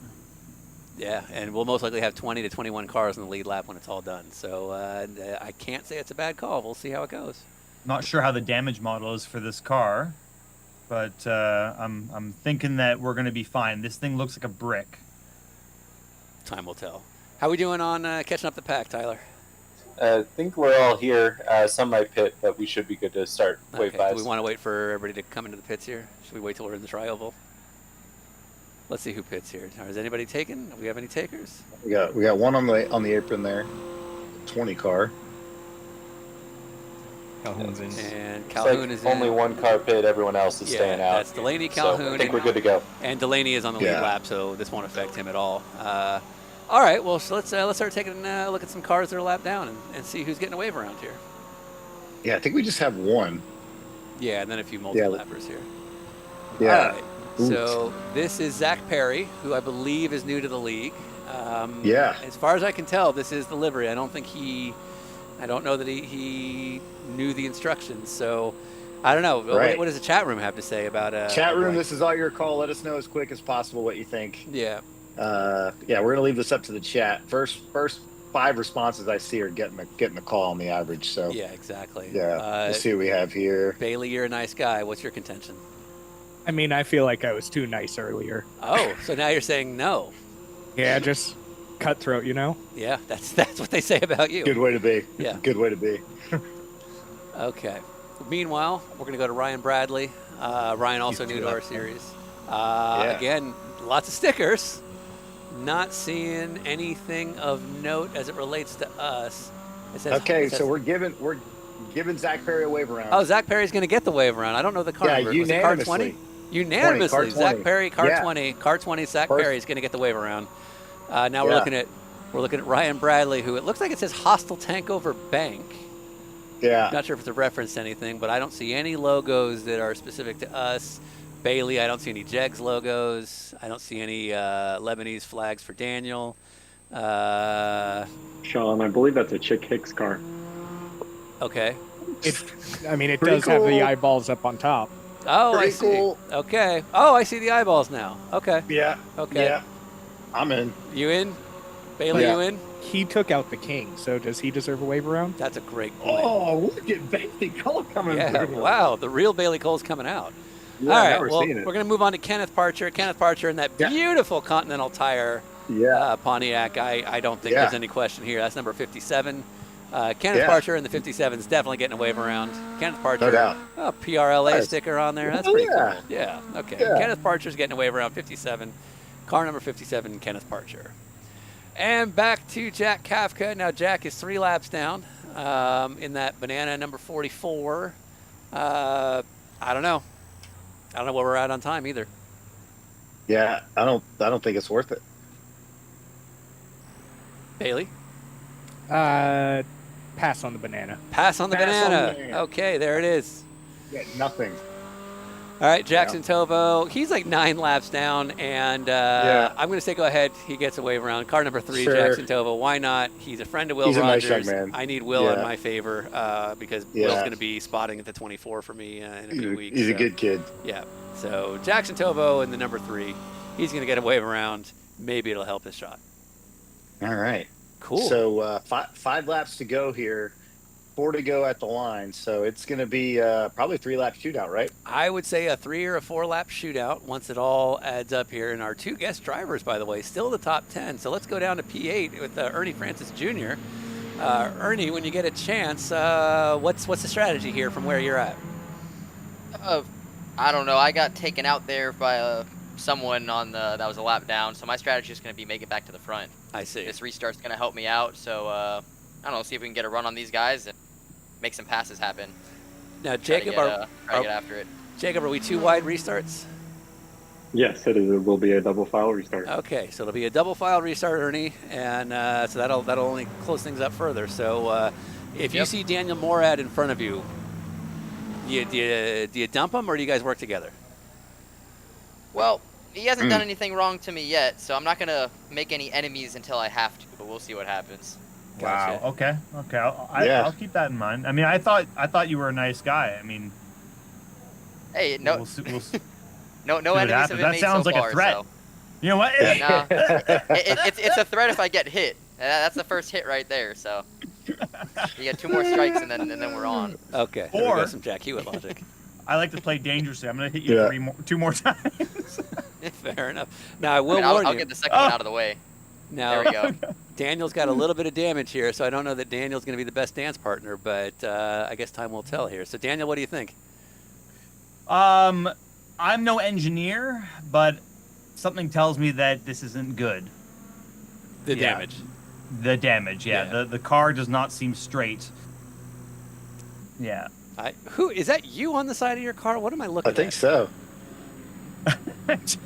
Yeah, and we'll most likely have 20 to 21 cars in the lead lap when it's all done. So I can't say it's a bad call. We'll see how it goes. Not sure how the damage model is for this car, but I'm thinking that we're going to be fine. This thing looks like a brick. Time will tell. How we doing on catching up the pack, Tyler? I think we're all here. Some might pit, but we should be good to start wave Do fives. we want to wait for everybody to come into the pits here? Should we wait till we're in the tri-oval? Let's see who pits here. Is anybody taken? Do we have any takers? We got one on the apron there. 20 car. Calhoun's in. And Calhoun is in. Only one car pit. Everyone else is staying out. That's Delaney, Calhoun. So I think we're good to go. And Delaney is on the lead lap, so this won't affect him at all. All right, well, so let's start taking a look at some cars that are lap down and see who's getting a wave around here. Yeah, I think we just have one. Yeah, and then a few multi-lappers here. Yeah. All right. So this is Zach Perry, who I believe is new to the league. As far as I can tell, this is the livery. I don't know that he knew the instructions. So I don't know. Right. What does the chat room have to say about chat room? This is all your call. Let us know as quick as possible what you think. Yeah. We're gonna leave this up to the chat. First 5 responses I see are getting the call on the average. So Yeah, exactly. yeah, let's see what we have here. Bailey, you're a nice guy. What's your contention? I mean, I feel like I was too nice earlier. Oh, so now you're saying no. Yeah, just cutthroat, you know? Yeah, that's what they say about you. Good way to be. Yeah. Good way to be. Okay. Meanwhile, we're going to go to Ryan Bradley. Ryan also new to our series. Again, lots of stickers. Not seeing anything of note as it relates to us. It says, so we're giving Zach Perry a wave around. Oh, Zach Perry's going to get the wave around. I don't know the car number. Was it car 20? Unanimously. 20, Zach Perry, car yeah. 20. Car 20, Zach Perry is going to get the wave around. Now we're looking at Ryan Bradley, who it looks like it says hostile tank over bank. Yeah. Not sure if it's a reference to anything, but I don't see any logos that are specific to us. Bailey, I don't see any Jegs logos. I don't see any Lebanese flags for Daniel. Sean, I believe that's a Chick Hicks car. Okay. It Pretty does have the cool. eyeballs up on top. Oh, Pretty I see. cool. Okay. Oh, I see the eyeballs now. Okay. Yeah. Okay. Yeah. I'm in. You in? Bailey, Yeah. you in? He took out the king, so does he deserve a wave around? That's a great point. Oh, look at Bailey Cole coming Yeah, through. wow. The real Bailey Cole's coming out. Yeah, All I've right, never well, seen it. we're going to move on to Kenneth Parcher. Kenneth Parcher in that beautiful Continental Tire Pontiac. I don't think there's any question here. That's number 57. Kenneth Parcher in the 57 is definitely getting a wave around. Kenneth Parcher, No doubt. a PRLA sticker on there. That's Oh, pretty yeah. cool. Yeah, okay. Yeah. Kenneth Parcher's getting a wave around 57. Car number 57, Kenneth Parcher. And back to Jack Kafka. Now, Jack is 3 laps down in that banana number 44. I don't know. I don't know where we're at on time either. Yeah, I don't think it's worth it. Bailey? Pass on the banana. Pass on the Pass on banana. the banana. Okay, there it is. Yeah, nothing. All right, Jackson Tovo. He's like 9 laps down, and I'm going to say go ahead. He gets a wave around. Car number 3, Sure. Jackson Tovo. Why not? He's a friend of Will He's a nice Rogers. young man. I need Will in my favor because Will's Yeah. going to be spotting at the 24 for me in a few weeks. He's a so- good kid. Yeah. So Jackson Tovo in the number 3. He's going to get a wave around. Maybe it'll help his shot. All right. Cool. So 5 laps to go here. 4 to go at the line. So it's going to be probably a 3-lap shootout, right? I would say a 3 or a 4 lap shootout once it all adds up here. And our 2 guest drivers, by the way, still the top 10. So let's go down to P8 with Ernie Francis Jr. Ernie, when you get a chance, what's the strategy here from where you're at? I don't know. I got taken out there by someone on that was a lap down. So my strategy is going to be make it back to the front. I see. This restart's going to help me out. So I don't know. See if we can get a run on these guys and make some passes happen. Now, Jacob, try to get after it. Jacob, are we 2 wide restarts? Yes, it will be a double file restart. Okay, so it'll be a double file restart, Ernie, and so that'll only close things up further. So if you see Daniel Morad in front of you, do you dump him or do you guys work together? Well, he hasn't done anything wrong to me yet, so I'm not going to make any enemies until I have to, but we'll see what happens. Wow. Okay. I'll keep that in mind. I mean, I thought you were a nice guy. I mean, hey, no, we'll see no what enemies have happens. been That made sounds so like far, a threat. So. You know what? No, it's a threat if I get hit. That's the first hit right there. So you get 2 more strikes and then we're on. Okay. Or there some Jack Hewitt logic. I like to play dangerously. I'm gonna hit you 2 more times. Fair enough. Now I will warn you. I'll get the second one out of the way. Now, there we go. Daniel's got a little bit of damage here, so I don't know that Daniel's going to be the best dance partner, but I guess time will tell here. So, Daniel, what do you think? I'm no engineer, but something tells me that this isn't good. The damage. The damage, yeah. The car does not seem straight. Yeah. Who is that? You on the side of your car? What am I looking at? I think so.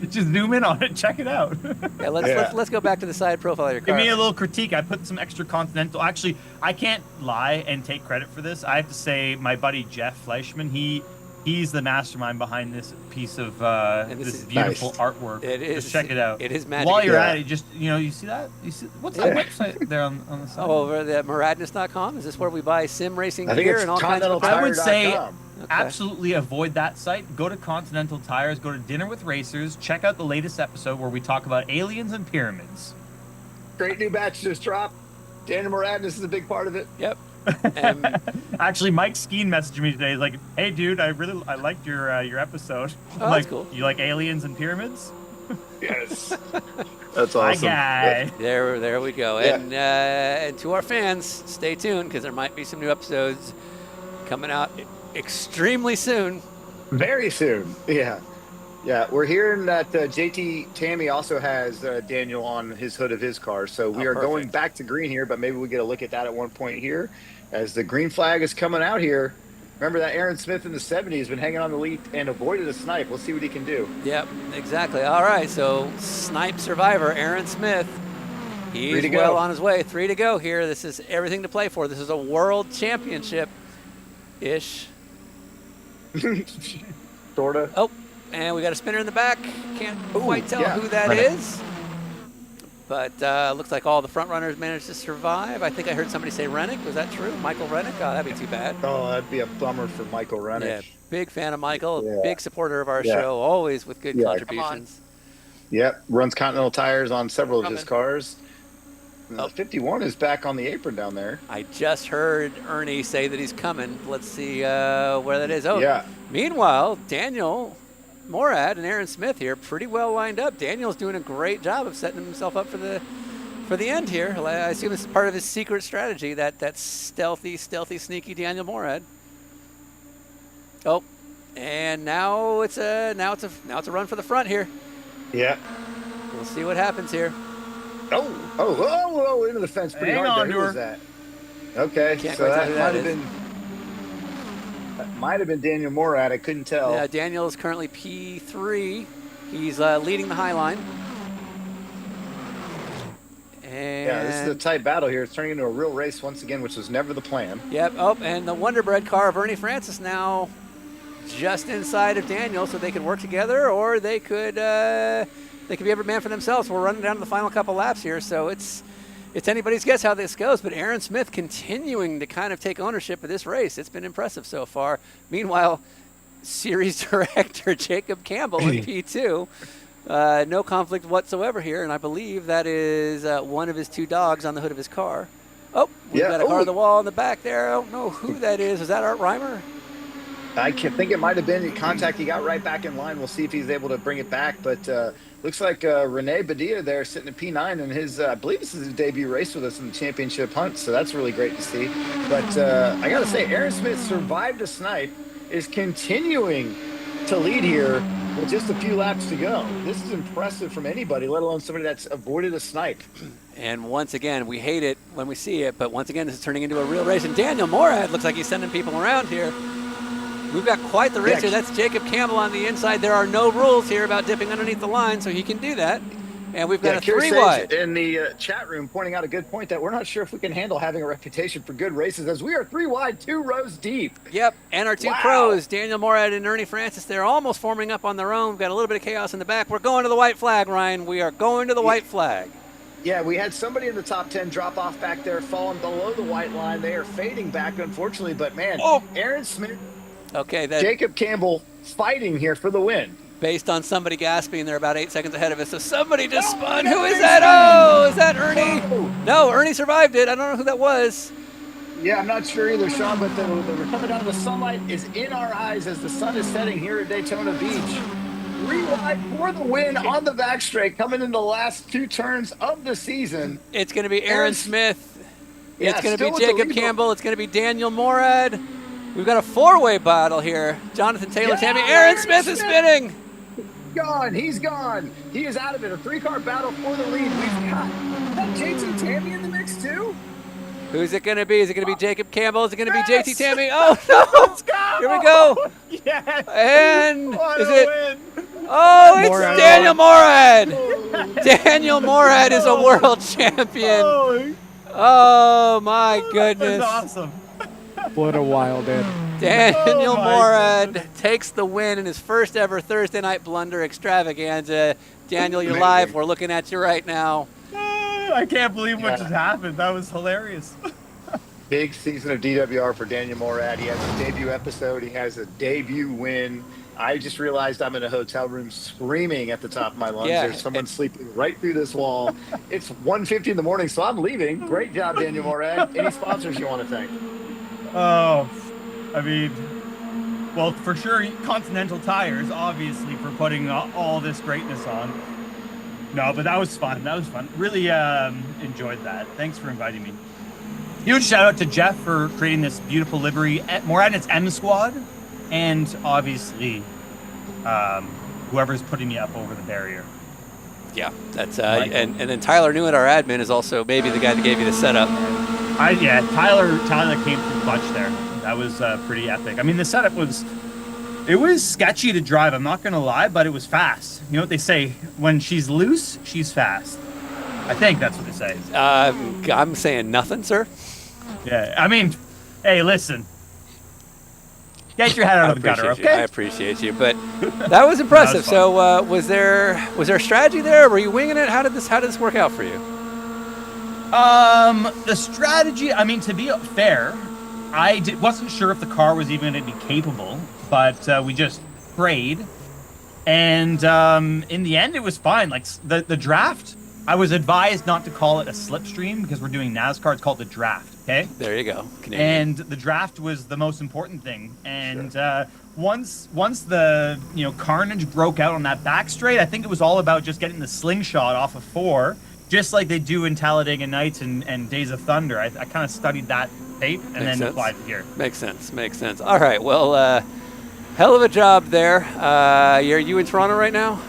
Just zoom in on it, check it out. Yeah, let's go back to the side profile of your car. Give me a little critique. I put some extra Continental. Actually, I can't lie and take credit for this. I have to say, my buddy Jeff Fleischman, he's the mastermind behind this piece of this beautiful artwork. It is. Just check it out. It is magic. While you're at it, just you see that? You see what's that website there on the side? Oh, over at Moradness.com. Is this where we buy sim racing I think gear it's and all kinds of? I would say continentaltire.com. absolutely avoid that site. Go to Continental Tires. Go to Dinner with Racers. Check out the latest episode where we talk about aliens and pyramids. Great new batch just dropped. Daniel Morad, this is a big part of it. Yep. Actually, Mike Skeen messaged me today. He's like, "Hey, dude, I liked your episode. Oh, like, that's cool. You like aliens and pyramids?" Yes. That's awesome. Guy. There we go. Yeah. And to our fans, stay tuned because there might be some new episodes coming out extremely soon. Very soon. Yeah. Yeah, we're hearing that JT Tammy also has Daniel on his hood of his car. So we are going back to green here, but maybe we get a look at that at one point here as the green flag is coming out here. Remember that Aaron Smith in the 70s has been hanging on the lead and avoided a snipe. We'll see what he can do. Yep, exactly. All right, so snipe survivor Aaron Smith. He's well on his way. 3 to go here. This is everything to play for. This is a world championship-ish. Sort of. Oh, and we got a spinner in the back. Can't quite tell who that is. But looks like all the front runners managed to survive. I think I heard somebody say Rennick. Was that true? Michael Rennick? Oh, that'd be too bad. Oh, that'd be a bummer for Michael Rennick. Yeah, big fan of Michael. Yeah. Big supporter of our show. Always with good contributions. Yep, runs Continental tires on several of his cars. 51 is back on the apron down there. I just heard Ernie say that he's coming. Let's see where that is. Oh, yeah. Meanwhile, Daniel Morad and Aaron Smith here pretty well lined up. Daniel's doing a great job of setting himself up for the end here. I assume this is part of his secret strategy, that stealthy, sneaky Daniel Morad. Oh, and now it's a run for the front here. Yeah. We'll see what happens here. Oh, into the fence pretty Hang hard on there. to Who her. was that? Okay, Can't so quite tell that who might have been Daniel Morad. I couldn't tell. Yeah, Daniel is currently P3. He's leading the high line. And Yeah, this is a tight battle here. It's turning into a real race once again, which was never the plan. Yep. Oh, and the Wonder Bread car of Ernie Francis now just inside of Daniel, so they could work together, or they could be every man for themselves. We're running down to the final couple laps here, so it's anybody's guess how this goes. But Aaron Smith continuing to kind of take ownership of this race. It's been impressive so far. Meanwhile, series director Jacob Campbell in P2. No conflict whatsoever here, and I believe that is one of his 2 dogs on the hood of his car. Oh, we've got a car on the wall in the back there. I don't know who that is. Is that Art Reimer? I think it might have been in contact. He got right back in line. We'll see if he's able to bring it back. But looks like Rene Badia there sitting at P9, and his I believe this is his debut race with us in the championship hunt. So that's really great to see. But I got to say, Aaron Smith survived a snipe, is continuing to lead here with just a few laps to go. This is impressive from anybody, let alone somebody that's avoided a snipe. And once again, we hate it when we see it, but once again, this is turning into a real race. And Daniel Morad looks like he's sending people around here. We've got quite the race here. That's Jacob Campbell on the inside. There are no rules here about dipping underneath the line, so he can do that. And we've got a 3-wide. In the chat room pointing out a good point that we're not sure if we can handle having a reputation for good races, as we are 3 wide, 2 rows deep. Yep, and our 2 pros, Daniel Morad and Ernie Francis, they're almost forming up on their own. We've got a little bit of chaos in the back. We're going to the white flag, Ryan. We are going to the white flag. Yeah, we had somebody in the top 10 drop off back there, falling below the white line. They are fading back, unfortunately, but man, Aaron Smith, Jacob Campbell fighting here for the win. Based on somebody gasping, they're about 8 seconds ahead of us. So somebody just spun. Who is that? Oh, is that Ernie? No, Ernie survived it. I don't know who that was. Yeah, I'm not sure either, Sean, but the coming out of the sunlight is in our eyes as the sun is setting here at Daytona Beach. 3 wide for the win on the back straight, coming in the last 2 turns of the season. It's going to be Aaron Smith. Yeah, it's going to be Jacob Campbell. It's going to be Daniel Morad. We've got a 4-way battle here. Jonathan Taylor, Tammy. Aaron Smith is spinning. Gone. He's gone. He is out of it. A 3-car battle for the lead. We've got that JT Tammy in the mix too. Who's it going to be? Is it going to be Jacob Campbell? Is it going to be JT Tammy? Oh, no. Let's go. Here we go. Yes. And what is a it? Win. Oh, it's Morad. Daniel Morad. Daniel Morad is a world champion. Oh, my goodness. That's awesome. What a wild end. Daniel Morad takes the win in his first ever Thursday Night Blunder extravaganza. Daniel, you're live. We're looking at you right now. I can't believe what just happened. That was hilarious. Big season of DWR for Daniel Morad. He has a debut episode. He has a debut win. I just realized I'm in a hotel room screaming at the top of my lungs. Yeah. There's someone sleeping right through this wall. It's 1:50 in the morning, so I'm leaving. Great job, Daniel Morad. Any sponsors you want to thank? Oh, I mean, well, for sure, Continental Tires, obviously, for putting all this greatness on. No, but that was fun. That was fun. Really enjoyed that. Thanks for inviting me. Huge shout out to Jeff for creating this beautiful livery. Morad and its M Squad. And obviously, whoever's putting me up over the barrier. Yeah, that's and then Tyler Newitt, our admin, is also maybe the guy that gave you the setup. Tyler came through clutch there. That was pretty epic. I mean, the setup was sketchy to drive. I'm not gonna lie, but it was fast. You know what they say? When she's loose, she's fast. I think that's what they say. I'm saying nothing, sir. Yeah, I mean, hey, listen. Get your head out of the gutter, okay? I appreciate you, but that was impressive. So, was there strategy there? Were you winging it? How did this work out for you? The strategy. I mean, to be fair, wasn't sure if the car was even going to be capable, but we just prayed, and in the end, it was fine. Like the draft, I was advised not to call it a slipstream because we're doing NASCAR. It's called the draft. Okay. There you go. Canadian. And the draft was the most important thing. And once the carnage broke out on that back straight, I think it was all about just getting the slingshot off of 4, just like they do in Talladega Nights and Days of Thunder. I kind of studied that tape and then applied it here. Makes sense. All right. Well, hell of a job there. Are you in Toronto right now?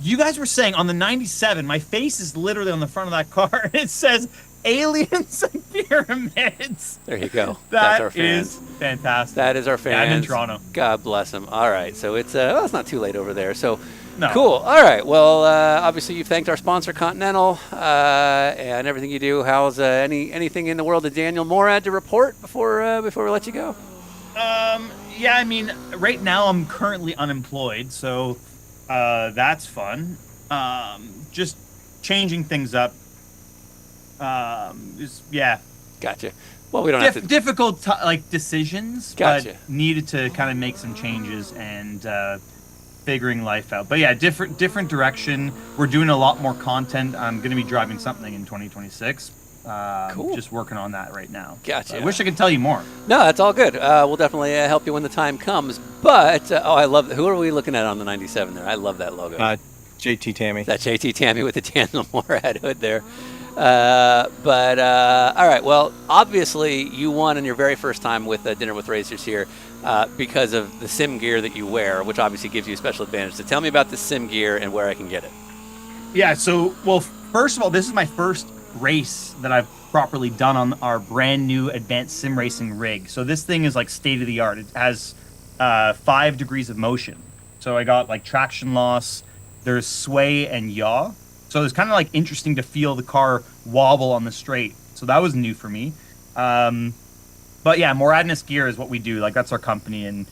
You guys were saying on the 97, my face is literally on the front of that car, and it says aliens and pyramids. There you go. That's our fans. Is fantastic. That is our fans. Yeah, I'm in Toronto. God bless them. All right. So it's not too late over there. So cool. All right. Well, obviously you've thanked our sponsor Continental and everything you do. How's anything in the world of Daniel Morad to report before we let you go? Yeah, I mean, right now I'm currently unemployed, so that's fun. Just changing things up. Gotcha. Well, we don't have to difficult decisions, Gotcha. But needed to kind of make some changes and figuring life out. But yeah, different direction. We're doing a lot more content. I'm going to be driving something in 2026. Cool. Just working on that right now. Gotcha. So I wish I could tell you more. No, that's all good. We'll definitely help you when the time comes. But I love. Who are we looking at on the 97 there? I love that logo. JT Tammy. That JT Tammy with the Daniel Morad hood there. All right. Well, obviously you won in your very first time with Dinner with Racers here because of the sim gear that you wear, which obviously gives you a special advantage. So tell me about the sim gear and where I can get it. Yeah. So, well, first of all, this is my first race that I've properly done on our brand new advanced sim racing rig. So this thing is like state of the art. It has 5 degrees of motion. So I got like traction loss. There's sway and yaw. So it's kind of like interesting to feel the car wobble on the straight. So that was new for me. But yeah, Moradness Gear is what we do. Like that's our company. And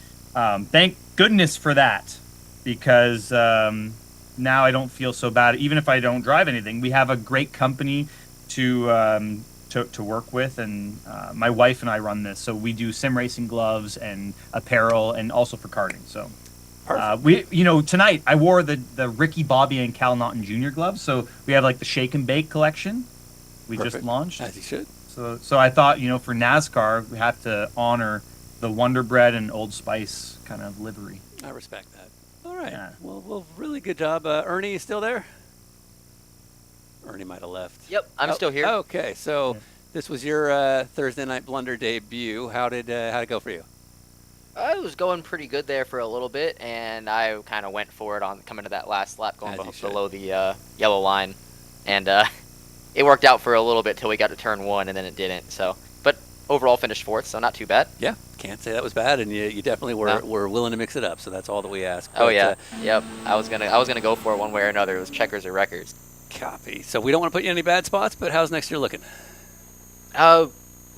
thank goodness for that because now I don't feel so bad. Even if I don't drive anything, we have a great company to work with. And my wife and I run this. So we do sim racing gloves and apparel and also for karting. So tonight I wore the Ricky Bobby and Cal Naughton Jr. gloves. So we have like the Shake and Bake collection we just launched. As you should. So I thought, for NASCAR, we have to honor the Wonder Bread and Old Spice kind of livery. I respect that. All right. Yeah. Well, really good job. Ernie, you still there? Ernie might have left. Yep, I'm still here. Okay, so this was your Thursday Night Blunder debut. How did it go for you? It was going pretty good there for a little bit, and I kind of went for it on coming to that last lap, going below the yellow line, and it worked out for a little bit till we got to turn 1, and then it didn't. So, but overall finished 4th, so not too bad. Yeah, can't say that was bad, and you definitely were willing to mix it up. So that's all that we ask. Oh yeah, yep. I was gonna go for it one way or another. It was checkers or wreckers. Copy. So we don't want to put you in any bad spots, but how's next year looking?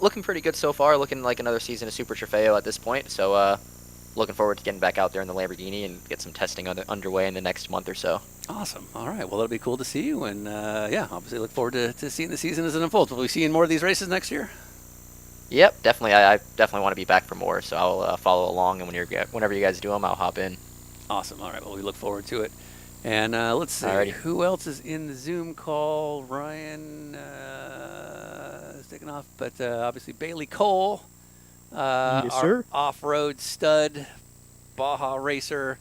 Looking pretty good so far. Looking like another season of Super Trofeo at this point. So, looking forward to getting back out there in the Lamborghini and get some testing underway in the next month or so. Awesome. All right. Well, it'll be cool to see you, and obviously look forward to seeing the season as it unfolds. Will we see you in more of these races next year? Yep, definitely. I definitely want to be back for more, so I'll follow along, and whenever you guys do them, I'll hop in. Awesome. All right. Well, we look forward to it. And let's see. Alrighty. Who else is in the Zoom call? Ryan is taking off, but obviously Bailey Cole, Yes, our sir. off-road stud, Baja racer.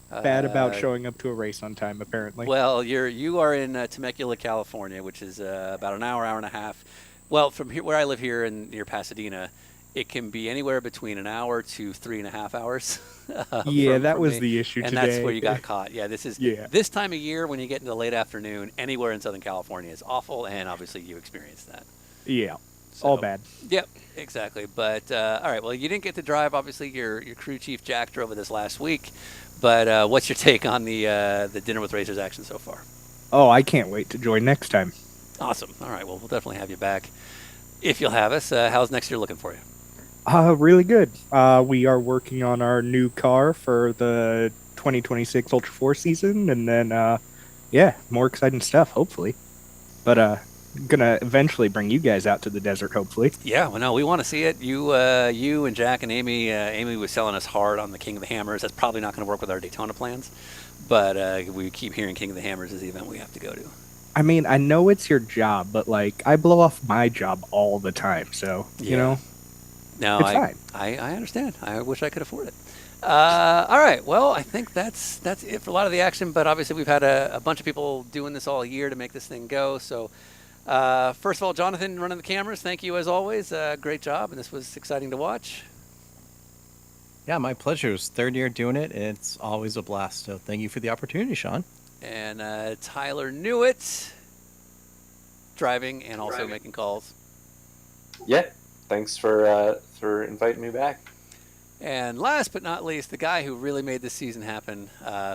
Bad about showing up to a race on time, apparently. Well, you are in Temecula, California, which is about an hour and a half. Well, from here, where I live here near Pasadena, it can be anywhere between an hour to 3.5 hours. Yeah, that was me. the issue and today. that's where you got caught. Yeah, this is this time of year when you get into late afternoon, anywhere in Southern California is awful, and obviously you experienced that. Yeah, all bad. Yep, exactly. But all right, well, you didn't get to drive. Obviously, your crew chief Jack drove it this last week. But what's your take on the Dinner with Racers action so far? Oh, I can't wait to join next time. Awesome. All right, well, we'll definitely have you back if you'll have us. How's next year looking for you? Really good. We are working on our new car for the 2026 Ultra 4 season, and then, yeah, more exciting stuff, hopefully. But, gonna eventually bring you guys out to the desert, hopefully. Yeah, well, no, we want to see it. You and Jack and Amy. Amy was selling us hard on the King of the Hammers. That's probably not going to work with our Daytona plans, but we keep hearing King of the Hammers is the event we have to go to. I mean, I know it's your job, but, like, I blow off my job all the time, so, you know. No, it's fine. I understand. I wish I could afford it. All right. Well, I think that's it for a lot of the action. But obviously, we've had a bunch of people doing this all year to make this thing go. So, first of all, Jonathan running the cameras, thank you as always. Great job, and this was exciting to watch. Yeah, my pleasure. It's third year doing it. It's always a blast. So thank you for the opportunity, Sean. And Tyler Newitt driving and also making calls. Yeah. Thanks for inviting me back. And last but not least, the guy who really made this season happen,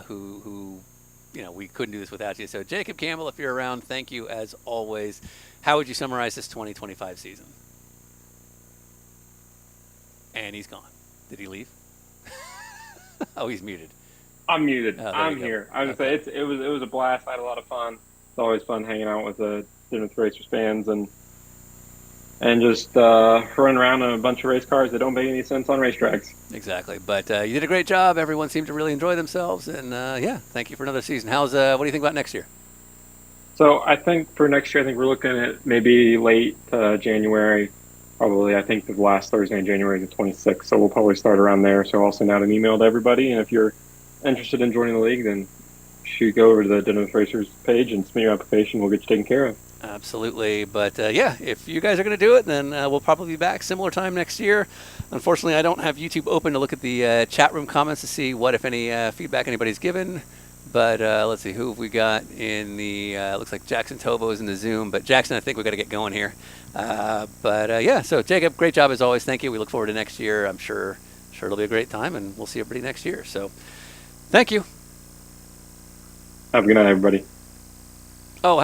who we couldn't do this without you. So Jacob Campbell, if you're around, thank you as always. How would you summarize this 2025 season? And he's gone. Did he leave? Oh, he's muted. I'm muted. Oh, I'm here. I was gonna say it was a blast. I had a lot of fun. It's always fun hanging out with the Dinner with Racers fans and just run around in a bunch of race cars that don't make any sense on racetracks. Exactly. But you did a great job. Everyone seemed to really enjoy themselves. And, yeah, thank you for another season. What do you think about next year? So I think for next year, I think we're looking at maybe late January. Probably, I think the last Thursday in January is the 26th. So we'll probably start around there. So I'll send out an email to everybody. And if you're interested in joining the league, then go over to the Dinner with Racers page and submit your application. We'll get you taken care of. Absolutely. But, yeah, if you guys are going to do it, then we'll probably be back similar time next year. Unfortunately, I don't have YouTube open to look at the chat room comments to see what, if any, feedback anybody's given. But let's see, who have we got in the looks like Jackson Tovo is in the Zoom. But, Jackson, I think we've got to get going here. Yeah, so, Jacob, great job as always. Thank you. We look forward to next year. I'm sure it'll be a great time, and we'll see everybody next year. So, thank you. Have a good night, everybody.